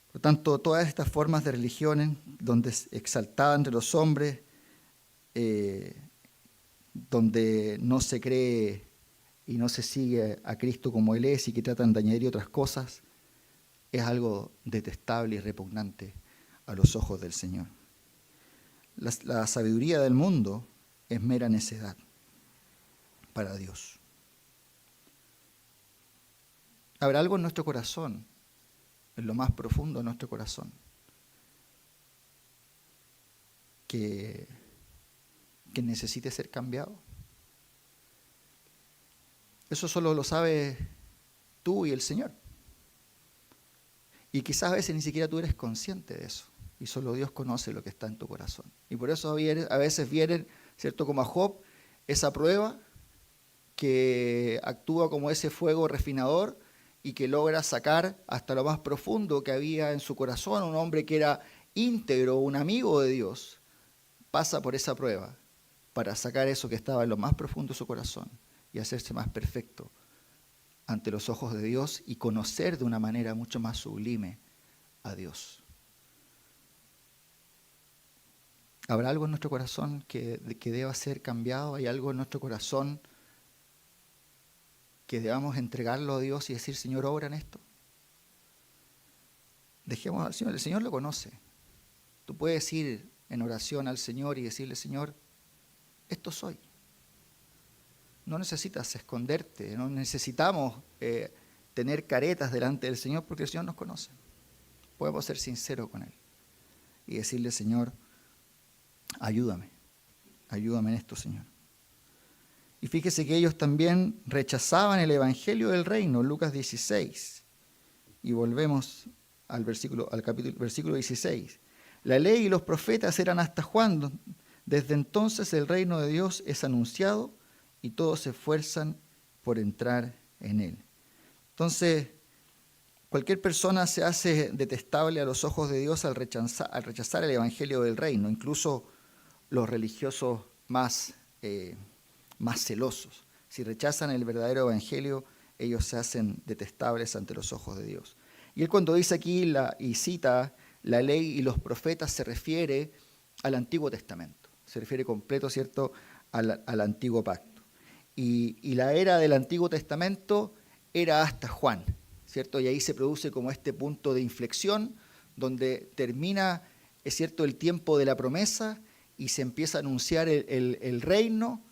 A: Por lo tanto, todas estas formas de religiones donde es exaltada entre los hombres, donde no se cree y no se sigue a Cristo como Él es y que tratan de añadir otras cosas, es algo detestable y repugnante a los ojos del Señor. La sabiduría del mundo es mera necedad para Dios. Habrá algo en nuestro corazón, en lo más profundo de nuestro corazón, que necesite ser cambiado. Eso solo lo sabes tú y el Señor. Y quizás a veces ni siquiera tú eres consciente de eso. Y solo Dios conoce lo que está en tu corazón. Y por eso a veces viene, ¿cierto?, como a Job, esa prueba que actúa como ese fuego refinador y que logra sacar hasta lo más profundo que había en su corazón. Un hombre que era íntegro, un amigo de Dios, pasa por esa prueba para sacar eso que estaba en lo más profundo de su corazón y hacerse más perfecto ante los ojos de Dios y conocer de una manera mucho más sublime a Dios. ¿Habrá algo en nuestro corazón que deba ser cambiado? ¿Hay algo en nuestro corazón que debamos entregarlo a Dios y decir: Señor, obra en esto? Dejemos al Señor, el Señor lo conoce. Tú puedes ir en oración al Señor y decirle: Señor, esto soy. No necesitas esconderte, no necesitamos tener caretas delante del Señor, porque el Señor nos conoce. Podemos ser sinceros con Él y decirle: Señor, ayúdame en esto, Señor. Y fíjese que ellos también rechazaban el evangelio del reino, Lucas 16. Y volvemos al versículo 16. La ley y los profetas eran hasta Juan. Desde entonces el reino de Dios es anunciado y todos se esfuerzan por entrar en él. Entonces, Cualquier persona se hace detestable a los ojos de Dios al rechazar el evangelio del reino, incluso los religiosos más celosos. Si rechazan el verdadero evangelio, ellos se hacen detestables ante los ojos de Dios. Y él cuando dice aquí y cita la ley y los profetas, se refiere al Antiguo Testamento, se refiere completo, ¿cierto?, al Antiguo Pacto. Y la era del Antiguo Testamento era hasta Juan, ¿cierto? Y ahí se produce como este punto de inflexión donde termina, es cierto, el tiempo de la promesa y se empieza a anunciar el reino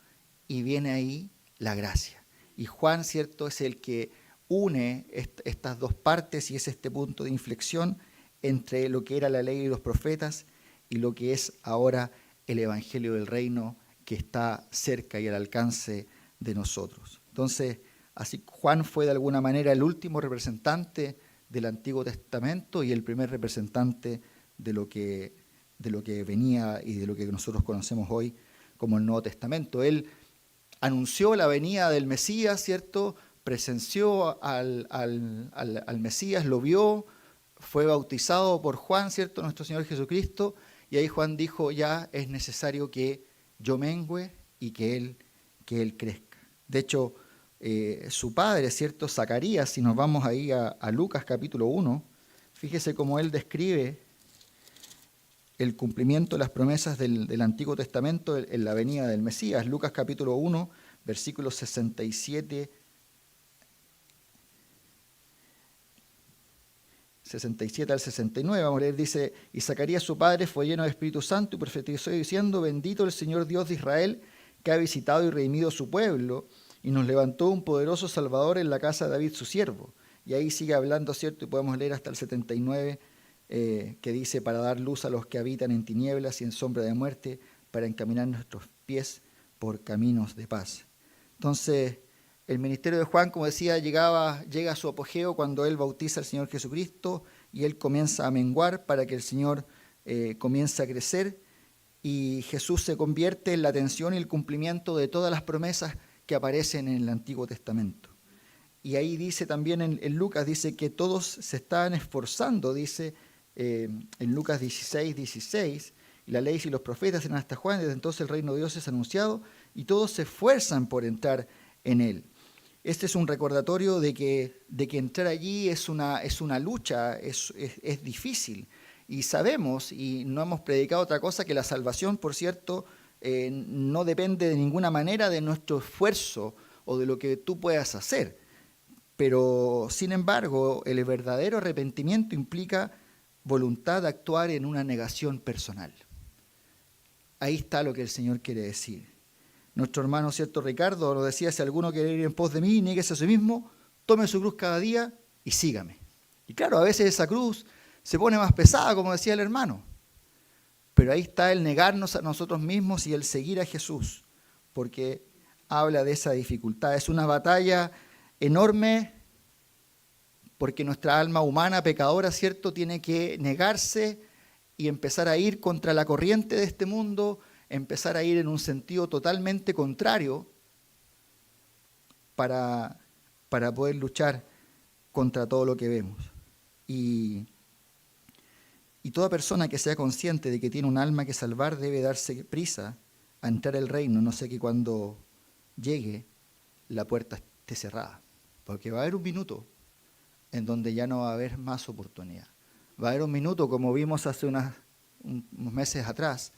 A: y viene ahí la gracia. Y Juan, ¿cierto?, es el que une estas dos partes y es este punto de inflexión entre lo que era la ley y los profetas y lo que es ahora el evangelio del reino que está cerca y al alcance de nosotros. Entonces, así Juan fue de alguna manera el último representante del Antiguo Testamento y el primer representante de lo que venía y de lo que nosotros conocemos hoy como el Nuevo Testamento. Él anunció la venida del Mesías, ¿cierto? Presenció al Mesías, lo vio, fue bautizado por Juan, ¿cierto?, nuestro Señor Jesucristo, y ahí Juan dijo, ya es necesario que yo mengüe y que él crezca. De hecho, su padre, ¿cierto?, Zacarías, si nos vamos ahí a Lucas capítulo 1, fíjese cómo él describe el cumplimiento de las promesas del Antiguo Testamento en la venida del Mesías. Lucas capítulo 1, versículos 67 al 69, vamos a leer, dice, y Zacarías su padre fue lleno de Espíritu Santo y profetizó diciendo, bendito el Señor Dios de Israel, que ha visitado y redimido su pueblo, y nos levantó un poderoso Salvador en la casa de David su siervo. Y ahí sigue hablando, ¿cierto? Y podemos leer hasta el 79, que dice, para dar luz a los que habitan en tinieblas y en sombra de muerte, para encaminar nuestros pies por caminos de paz. Entonces, el ministerio de Juan, como decía, llega a su apogeo cuando él bautiza al Señor Jesucristo y él comienza a menguar para que el Señor comience a crecer y Jesús se convierte en la atención y el cumplimiento de todas las promesas que aparecen en el Antiguo Testamento. Y ahí dice también en Lucas, dice que todos se estaban esforzando, dice en Lucas 16, y la ley y los profetas eran hasta Juan, desde entonces el reino de Dios es anunciado y todos se esfuerzan por entrar en él. Este es un recordatorio de que entrar allí es una lucha, es difícil. Y sabemos, y no hemos predicado otra cosa, que la salvación, por cierto, no depende de ninguna manera de nuestro esfuerzo o de lo que tú puedas hacer. Pero, sin embargo, el verdadero arrepentimiento implica voluntad de actuar en una negación personal. Ahí está lo que el Señor quiere decir. Nuestro hermano, ¿cierto?, Ricardo lo decía, si alguno quiere ir en pos de mí, niéguese a sí mismo, tome su cruz cada día y sígame. Y claro, a veces esa cruz se pone más pesada, como decía el hermano. Pero ahí está el negarnos a nosotros mismos y el seguir a Jesús, porque habla de esa dificultad. Es una batalla enorme porque nuestra alma humana pecadora, ¿cierto?, tiene que negarse y empezar a ir contra la corriente de este mundo, empezar a ir en un sentido totalmente contrario para poder luchar contra todo lo que vemos. Y toda persona que sea consciente de que tiene un alma que salvar debe darse prisa a entrar al reino, no sé que cuando llegue la puerta esté cerrada, porque va a haber un minuto en donde ya no va a haber más oportunidad. Va a haber un minuto, como vimos hace unos meses atrás,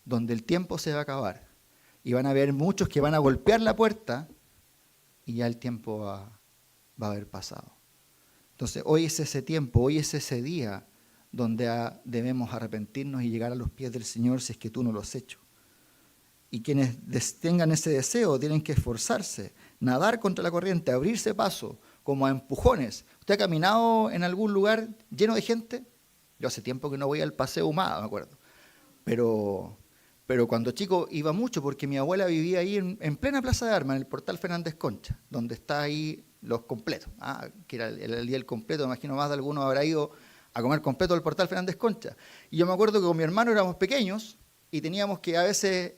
A: donde el tiempo se va a acabar y van a haber muchos que van a golpear la puerta y ya el tiempo va a haber pasado. Entonces, hoy es ese tiempo, hoy es ese día donde debemos arrepentirnos y llegar a los pies del Señor si es que tú no lo has hecho. Y quienes tengan ese deseo tienen que esforzarse, nadar contra la corriente, abrirse paso, como a empujones. ¿Usted ha caminado en algún lugar lleno de gente? Yo hace tiempo que no voy al Paseo Humada, me acuerdo. Pero cuando chico iba mucho porque mi abuela vivía ahí en plena Plaza de Armas, en el Portal Fernández Concha, donde está ahí los completos, que era el día del completo. Me imagino más de algunos habrá ido a comer completo del Portal Fernández Concha. Y yo me acuerdo que con mi hermano éramos pequeños y teníamos que a veces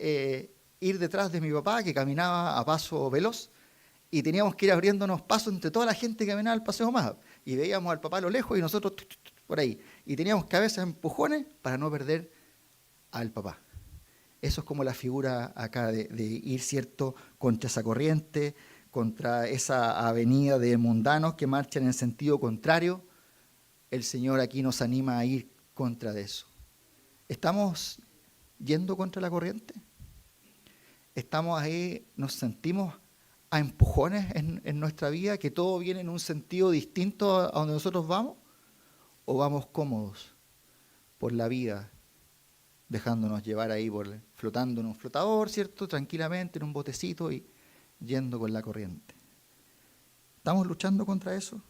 A: ir detrás de mi papá, que caminaba a paso veloz, y teníamos que ir abriéndonos paso entre toda la gente que caminaba al Paseo Más. y veíamos al papá a lo lejos y nosotros por ahí. Y teníamos que a veces empujones para no perder al papá. Eso es como la figura acá de ir, ¿cierto?, contra esa corriente, contra esa avenida de mundanos que marchan en sentido contrario. El Señor aquí nos anima a ir contra de eso. ¿Estamos yendo contra la corriente? ¿Estamos ahí, nos sentimos a empujones en nuestra vida, que todo viene en un sentido distinto a donde nosotros vamos? ¿O vamos cómodos por la vida, dejándonos llevar ahí, flotando en un flotador, ¿cierto?, tranquilamente en un botecito y yendo con la corriente? ¿Estamos luchando contra eso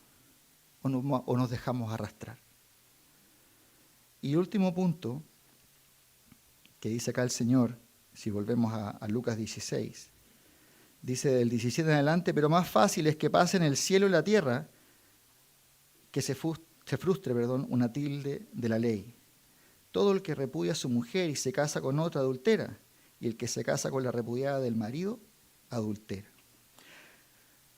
A: o nos dejamos arrastrar? Y el último punto que dice acá el Señor, si volvemos a Lucas 16, dice del 17 en adelante: pero más fácil es que pasen el cielo y la tierra que se frustre una tilde de la ley. Todo el que repudia a su mujer y se casa con otra adultera, y el que se casa con la repudiada del marido adultera.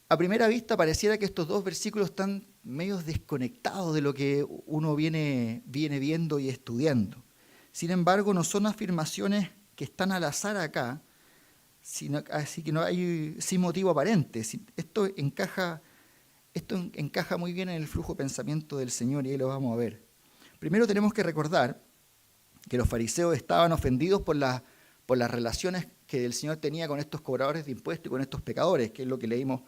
A: A primera vista pareciera que estos dos versículos están medio desconectados de lo que uno viene viendo y estudiando. Sin embargo, no son afirmaciones que están al azar acá, así que no hay sin motivo aparente. Esto encaja muy bien en el flujo de pensamiento del Señor y ahí lo vamos a ver. Primero tenemos que recordar que los fariseos estaban ofendidos por las relaciones que el Señor tenía con estos cobradores de impuestos y con estos pecadores, que es lo que leímos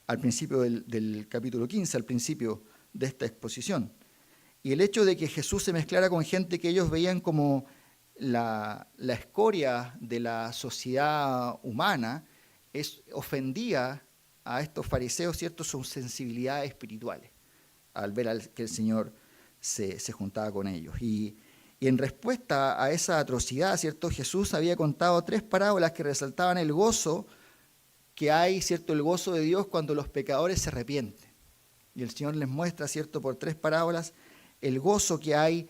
A: al principio del capítulo 15, al principio de esta exposición. Y el hecho de que Jesús se mezclara con gente que ellos veían como la escoria de la sociedad humana, ofendía a estos fariseos, ¿cierto?, sus sensibilidades espirituales, al ver que el Señor se juntaba con ellos. Y en respuesta a esa atrocidad, ¿cierto?, Jesús había contado 3 parábolas que resaltaban el gozo que hay, ¿cierto?, el gozo de Dios cuando los pecadores se arrepienten. Y el Señor les muestra, ¿cierto?, por 3 parábolas el gozo que hay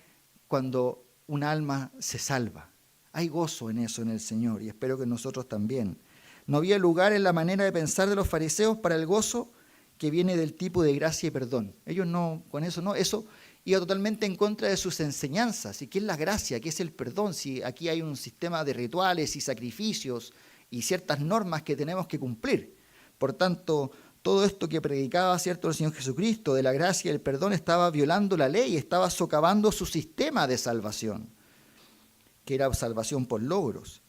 A: cuando un alma se salva. Hay gozo en eso en el Señor y espero que nosotros también. No había lugar en la manera de pensar de los fariseos para el gozo que viene del tipo de gracia y perdón. Ellos no, con eso no, eso iba totalmente en contra de sus enseñanzas. ¿Y qué es la gracia? ¿Qué es el perdón? Si aquí hay un sistema de rituales y sacrificios y ciertas normas que tenemos que cumplir. Por tanto, todo esto que predicaba, ¿cierto?, el Señor Jesucristo de la gracia y el perdón estaba violando la ley, estaba socavando su sistema de salvación, que era salvación por logros.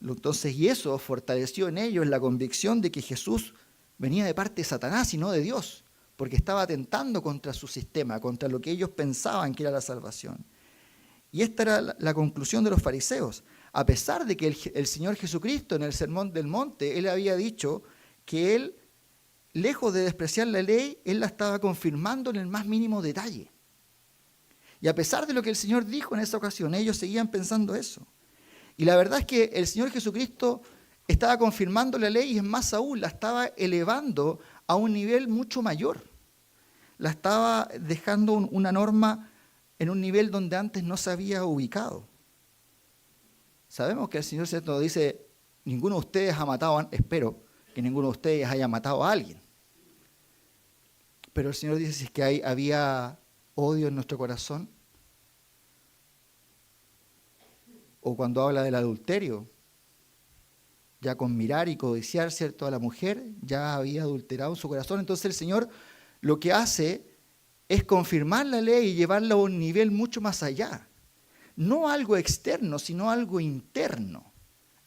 A: Entonces, y eso fortaleció en ellos la convicción de que Jesús venía de parte de Satanás y no de Dios, porque estaba atentando contra su sistema, contra lo que ellos pensaban que era la salvación. Y esta era la conclusión de los fariseos. A pesar de que el Señor Jesucristo en el Sermón del Monte, Él había dicho que Él, lejos de despreciar la ley, Él la estaba confirmando en el más mínimo detalle. Y a pesar de lo que el Señor dijo en esa ocasión, ellos seguían pensando eso. Y la verdad es que el Señor Jesucristo estaba confirmando la ley y es más aún, la estaba elevando a un nivel mucho mayor. La estaba dejando una norma en un nivel donde antes no se había ubicado. Sabemos que el Señor, ¿cierto?, dice: ninguno de ustedes ha matado, espero que ninguno de ustedes haya matado a alguien. Pero el Señor dice: si es que había odio en nuestro corazón, o cuando habla del adulterio, ya con mirar y codiciar, ¿cierto?, a la mujer, ya había adulterado en su corazón. Entonces el Señor lo que hace es confirmar la ley y llevarla a un nivel mucho más allá. No algo externo, sino algo interno,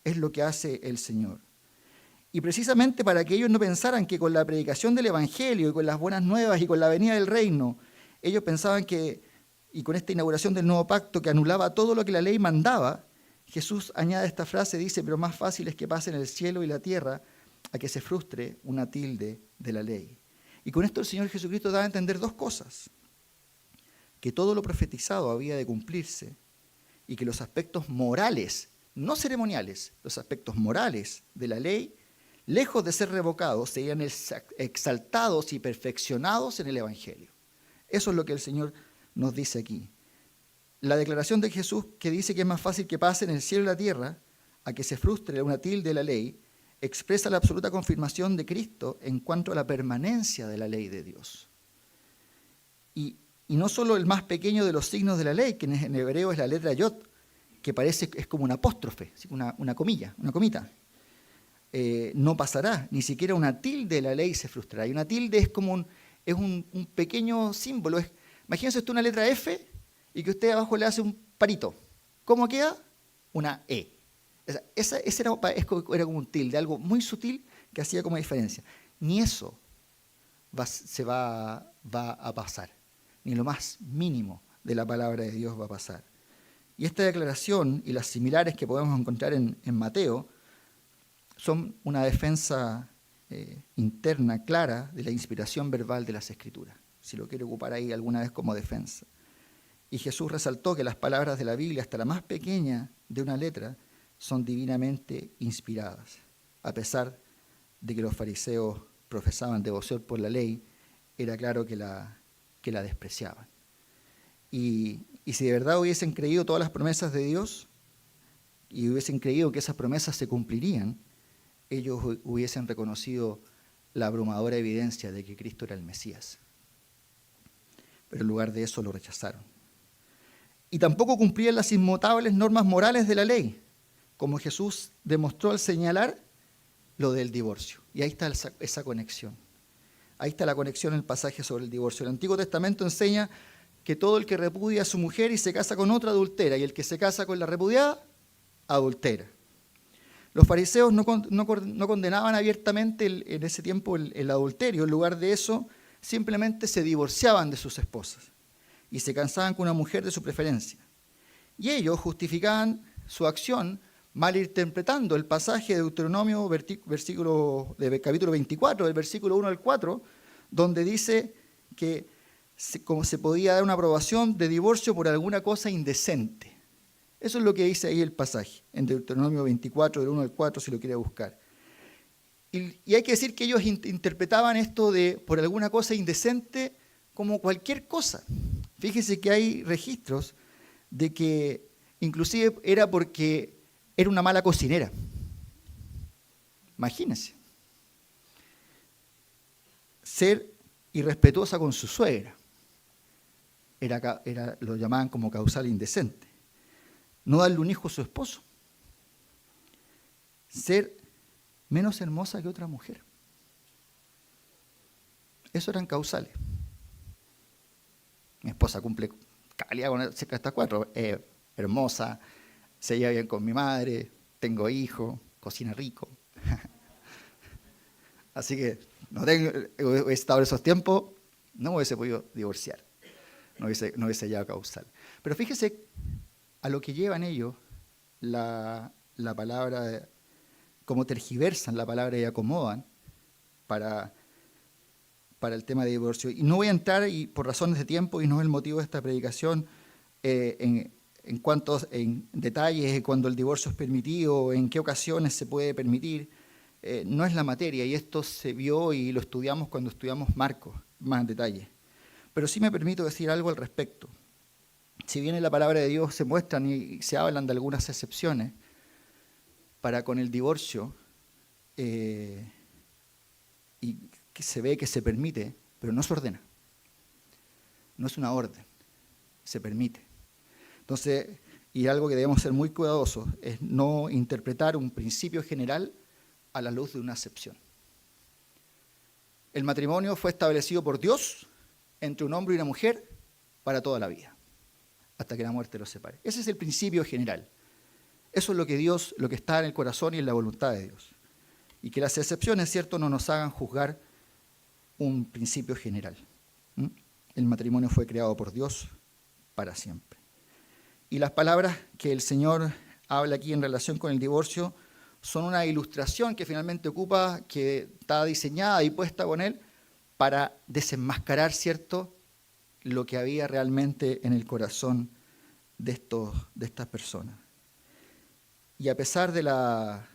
A: es lo que hace el Señor. Y precisamente para que ellos no pensaran que con la predicación del Evangelio y con las buenas nuevas y con la venida del reino, ellos pensaban que, y con esta inauguración del nuevo pacto que anulaba todo lo que la ley mandaba, Jesús añade esta frase, dice: pero más fácil es que pasen el cielo y la tierra a que se frustre una tilde de la ley. Y con esto el Señor Jesucristo da a entender 2 cosas: que todo lo profetizado había de cumplirse y que los aspectos morales, no ceremoniales, los aspectos morales de la ley, lejos de ser revocados, serían exaltados y perfeccionados en el Evangelio. Eso es lo que el Señor nos dice aquí. La declaración de Jesús, que dice que es más fácil que pasen el cielo y la tierra a que se frustre una tilde de la ley, expresa la absoluta confirmación de Cristo en cuanto a la permanencia de la ley de Dios. Y no solo el más pequeño de los signos de la ley, que en hebreo es la letra yod, que es como un apóstrofe, una comilla, una comita. No pasará, ni siquiera una tilde de la ley se frustrará. Y una tilde es como un pequeño símbolo. Imagínense usted una letra F y que usted abajo le hace un parito. ¿Cómo queda? Una E. Ese era como un tilde, algo muy sutil que hacía como diferencia. Ni eso va a pasar, ni lo más mínimo de la palabra de Dios va a pasar. Y esta declaración y las similares que podemos encontrar en Mateo son una defensa interna clara de la inspiración verbal de las Escrituras, si lo quiere ocupar ahí alguna vez como defensa. Y Jesús resaltó que las palabras de la Biblia, hasta la más pequeña de una letra, son divinamente inspiradas, a pesar de que los fariseos profesaban devoción por la ley, era claro que la despreciaban. Y si de verdad hubiesen creído todas las promesas de Dios y hubiesen creído que esas promesas se cumplirían, ellos hubiesen reconocido la abrumadora evidencia de que Cristo era el Mesías. Pero en lugar de eso lo rechazaron. Y tampoco cumplían las inmutables normas morales de la ley, como Jesús demostró al señalar lo del divorcio. Y ahí está esa conexión. Ahí está la conexión en el pasaje sobre el divorcio. El Antiguo Testamento enseña que todo el que repudia a su mujer y se casa con otra adultera, y el que se casa con la repudiada, adultera. Los fariseos no condenaban abiertamente en ese tiempo el adulterio. En lugar de eso, simplemente se divorciaban de sus esposas y se casaban con una mujer de su preferencia. Y ellos justificaban su acción malinterpretando el pasaje de Deuteronomio, capítulo 24, del versículo 1 al 4, donde dice que como se podía dar una aprobación de divorcio por alguna cosa indecente. Eso es lo que dice ahí el pasaje, en Deuteronomio 24, del 1 al 4, si lo quiere buscar. Y hay que decir que ellos interpretaban esto de por alguna cosa indecente como cualquier cosa. Fíjese que hay registros de que inclusive era porque era una mala cocinera. Imagínense. Ser irrespetuosa con su suegra. Lo llamaban como causal indecente. No darle un hijo a su esposo. Ser menos hermosa que otra mujer. Eso eran causales. Mi esposa cumple calidad con cerca de estas 4. Hermosa, se lleva bien con mi madre, tengo hijos, cocina rico. Así que hubiese estado en esos tiempos, no me hubiese podido divorciar. No hubiese hallado causal. Pero fíjese a lo que llevan ellos la palabra, cómo tergiversan la palabra y acomodan para el tema de divorcio. Y no voy a entrar, y por razones de tiempo, y no es el motivo de esta predicación, en detalles, cuando el divorcio es permitido, en qué ocasiones se puede permitir. No es la materia, y esto se vio y lo estudiamos cuando estudiamos Marcos, más en detalle. Pero sí me permito decir algo al respecto. Si bien en la palabra de Dios se muestran y se hablan de algunas excepciones para con el divorcio, y que se ve que se permite, pero no se ordena. No es una orden, se permite. Entonces, y algo que debemos ser muy cuidadosos, es no interpretar un principio general a la luz de una excepción. El matrimonio fue establecido por Dios entre un hombre y una mujer para toda la vida, hasta que la muerte los separe. Ese es el principio general. Eso es lo que está en el corazón y en la voluntad de Dios. Y que las excepciones, cierto, no nos hagan juzgar un principio general. El matrimonio fue creado por Dios para siempre. Y las palabras que el Señor habla aquí en relación con el divorcio son una ilustración que finalmente ocupa, que está diseñada y puesta con él para desenmascarar, cierto, lo que había realmente en el corazón de estas personas. Y a pesar de la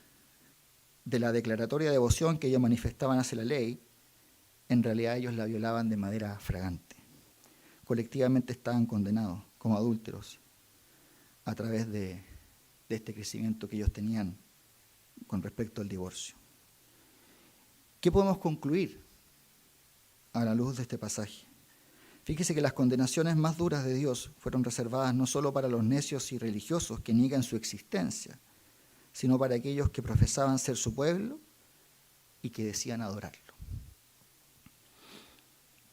A: declaratoria devoción que ellos manifestaban hacia la ley, en realidad ellos la violaban de manera fragante. Colectivamente estaban condenados como adúlteros a través de este crecimiento que ellos tenían con respecto al divorcio. ¿Qué podemos concluir a la luz de este pasaje? Fíjese que las condenaciones más duras de Dios fueron reservadas no solo para los necios y religiosos que niegan su existencia, sino para aquellos que profesaban ser su pueblo y que decían adorarlo.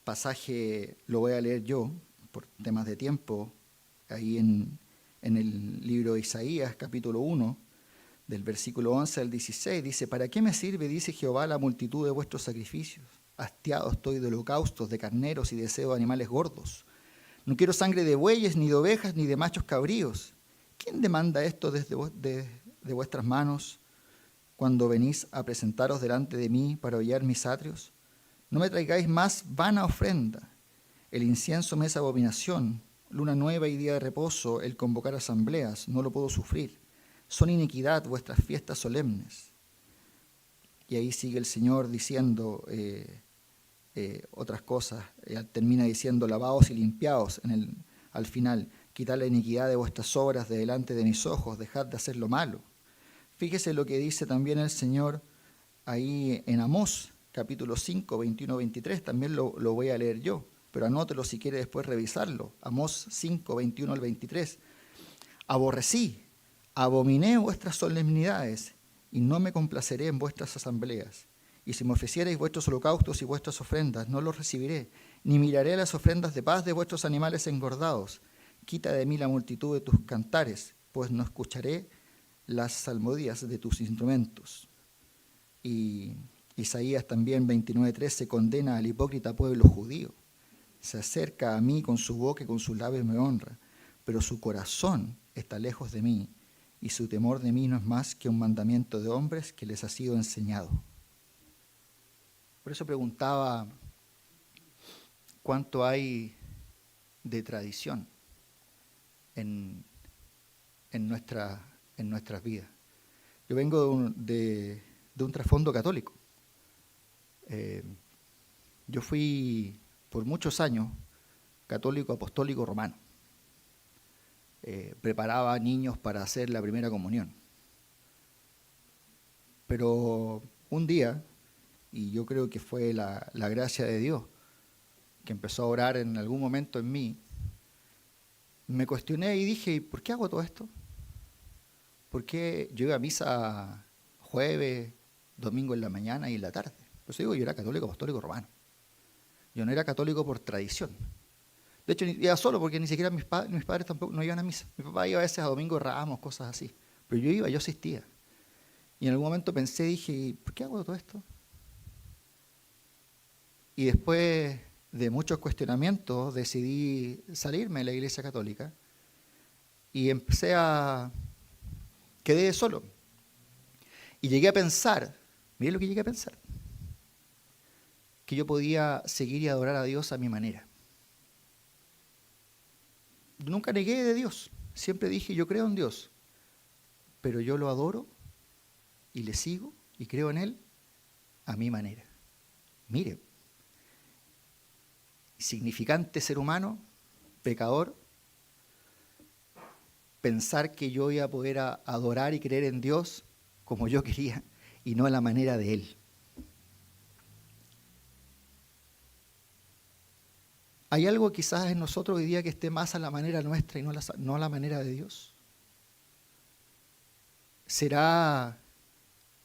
A: Pasaje lo voy a leer yo, por temas de tiempo, ahí en el libro de Isaías, capítulo 1, del versículo 11 al 16, dice: ¿Para qué me sirve, dice Jehová, la multitud de vuestros sacrificios? Hastiado estoy de holocaustos, de carneros y deseo de animales gordos. No quiero sangre de bueyes, ni de ovejas, ni de machos cabríos. ¿Quién demanda esto de vuestras manos cuando venís a presentaros delante de mí para hollar mis atrios? No me traigáis más vana ofrenda. El incienso me es abominación. Luna nueva y día de reposo, el convocar asambleas, no lo puedo sufrir. Son iniquidad vuestras fiestas solemnes. Y ahí sigue el Señor diciendo otras cosas. Termina diciendo: lavaos y limpiaos al final. Quitad la iniquidad de vuestras obras de delante de mis ojos, dejad de hacer lo malo. Fíjese lo que dice también el Señor ahí en Amós, capítulo 5, 21-23, también lo voy a leer yo, pero anótelo si quiere después revisarlo. Amós 5, 21 al 23. Aborrecí, abominé vuestras solemnidades, y no me complaceré en vuestras asambleas. Y si me ofrecierais vuestros holocaustos y vuestras ofrendas, no los recibiré, ni miraré las ofrendas de paz de vuestros animales engordados. Quita de mí la multitud de tus cantares, pues no escucharé las salmodias de tus instrumentos. Y Isaías también 29:13 condena al hipócrita pueblo judío. Se acerca a mí con su boca y con sus labios me honra, pero su corazón está lejos de mí, y su temor de mí no es más que un mandamiento de hombres que les ha sido enseñado. Por eso preguntaba cuánto hay de tradición en nuestras vidas. Yo vengo de un trasfondo católico. Yo fui por muchos años católico apostólico romano. Preparaba niños para hacer la primera comunión. Pero un día, y yo creo que fue la gracia de Dios, que empezó a orar en algún momento en mí, me cuestioné y dije: ¿por qué hago todo esto? ¿Por qué yo iba a misa jueves, domingo en la mañana y en la tarde? Por eso digo, yo era católico apostólico romano. Yo no era católico por tradición. De hecho, iba solo porque ni siquiera mis padres tampoco no iban a misa. Mi papá iba a veces a Domingo de Ramos, cosas así. Pero yo iba, yo asistía. Y en algún momento pensé, dije: ¿por qué hago todo esto? Y después de muchos cuestionamientos decidí salirme de la Iglesia Católica y quedé solo. Y llegué a pensar, miren lo que llegué a pensar, que yo podía seguir y adorar a Dios a mi manera. Nunca negué de Dios, siempre dije: yo creo en Dios, pero yo lo adoro y le sigo y creo en Él a mi manera. Mire, insignificante ser humano, pecador, pensar que yo iba a poder adorar y creer en Dios como yo quería y no a la manera de Él. ¿Hay algo quizás en nosotros hoy día que esté más a la manera nuestra y no a la manera de Dios? ¿Será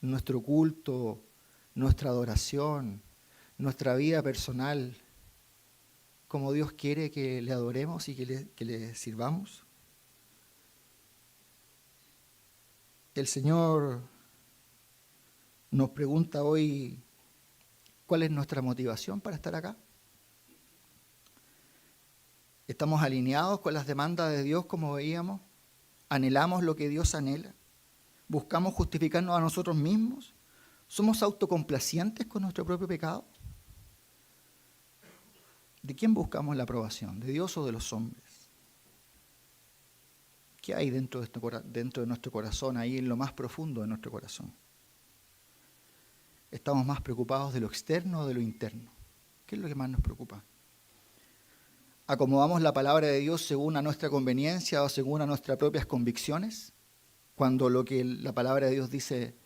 A: nuestro culto, nuestra adoración, nuestra vida personal como Dios quiere que le adoremos y que le sirvamos? El Señor nos pregunta hoy: ¿cuál es nuestra motivación para estar acá? ¿Estamos alineados con las demandas de Dios como veíamos? ¿Anhelamos lo que Dios anhela? ¿Buscamos justificarnos a nosotros mismos? ¿Somos autocomplacientes con nuestro propio pecado? ¿De quién buscamos la aprobación? ¿De Dios o de los hombres? ¿Qué hay dentro de nuestro corazón, ahí en lo más profundo de nuestro corazón? ¿Estamos más preocupados de lo externo o de lo interno? ¿Qué es lo que más nos preocupa? ¿Acomodamos la palabra de Dios según a nuestra conveniencia o según a nuestras propias convicciones? Cuando lo que la palabra de Dios dice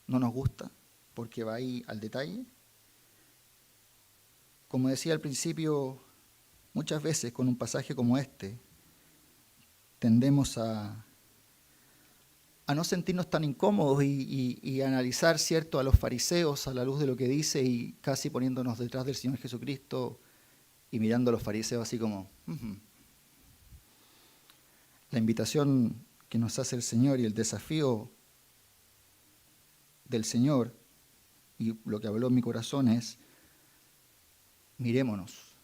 A: no nos gusta, porque va ahí al detalle. Como decía al principio, muchas veces con un pasaje como este tendemos a no sentirnos tan incómodos y analizar, ¿cierto?, a los fariseos a la luz de lo que dice y casi poniéndonos detrás del Señor Jesucristo y mirando a los fariseos así como... La invitación que nos hace el Señor y el desafío del Señor, y lo que habló en mi corazón es, mirémonos,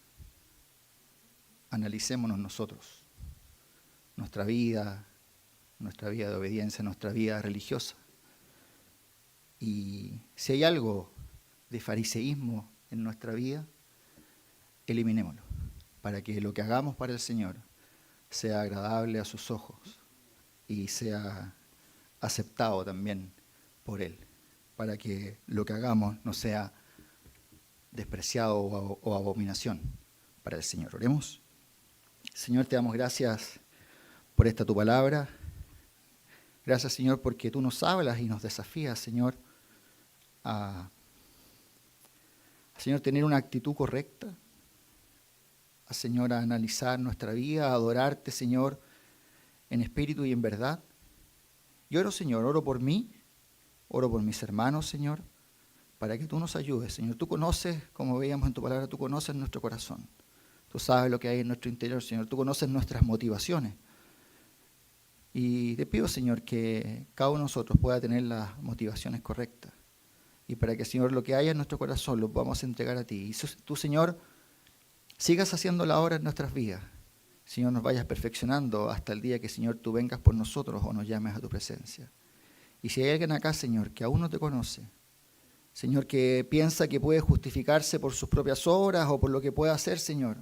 A: analicémonos nosotros, nuestra vida de obediencia, nuestra vida religiosa. Y si hay algo de fariseísmo en nuestra vida, eliminémoslo, para que lo que hagamos para el Señor sea agradable a sus ojos y sea aceptado también por Él, para que lo que hagamos no sea despreciado o abominación para el Señor. Oremos. Señor, te damos gracias por esta tu palabra. Gracias, Señor, porque tú nos hablas y nos desafías, Señor, Señor, tener una actitud correcta, Señor, a analizar nuestra vida, a adorarte, Señor, en espíritu y en verdad. Yo oro, Señor, oro por mí, oro por mis hermanos, Señor, para que tú nos ayudes, Señor. Tú conoces, como veíamos en tu palabra, tú conoces nuestro corazón. Tú sabes lo que hay en nuestro interior, Señor. Tú conoces nuestras motivaciones. Y te pido, Señor, que cada uno de nosotros pueda tener las motivaciones correctas. Y para que, Señor, lo que haya en nuestro corazón lo podamos entregar a ti. Y tú, Señor, sigas haciendo la obra en nuestras vidas. Señor, nos vayas perfeccionando hasta el día que, Señor, tú vengas por nosotros o nos llames a tu presencia. Y si hay alguien acá, Señor, que aún no te conoce, Señor, que piensa que puede justificarse por sus propias obras o por lo que pueda hacer, Señor,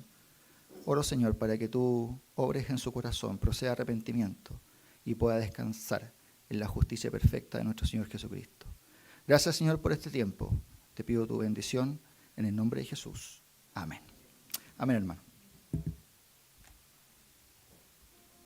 A: oro, Señor, para que tú obres en su corazón, proceda arrepentimiento y pueda descansar en la justicia perfecta de nuestro Señor Jesucristo. Gracias, Señor, por este tiempo. Te pido tu bendición en el nombre de Jesús. Amén. Amén, hermano.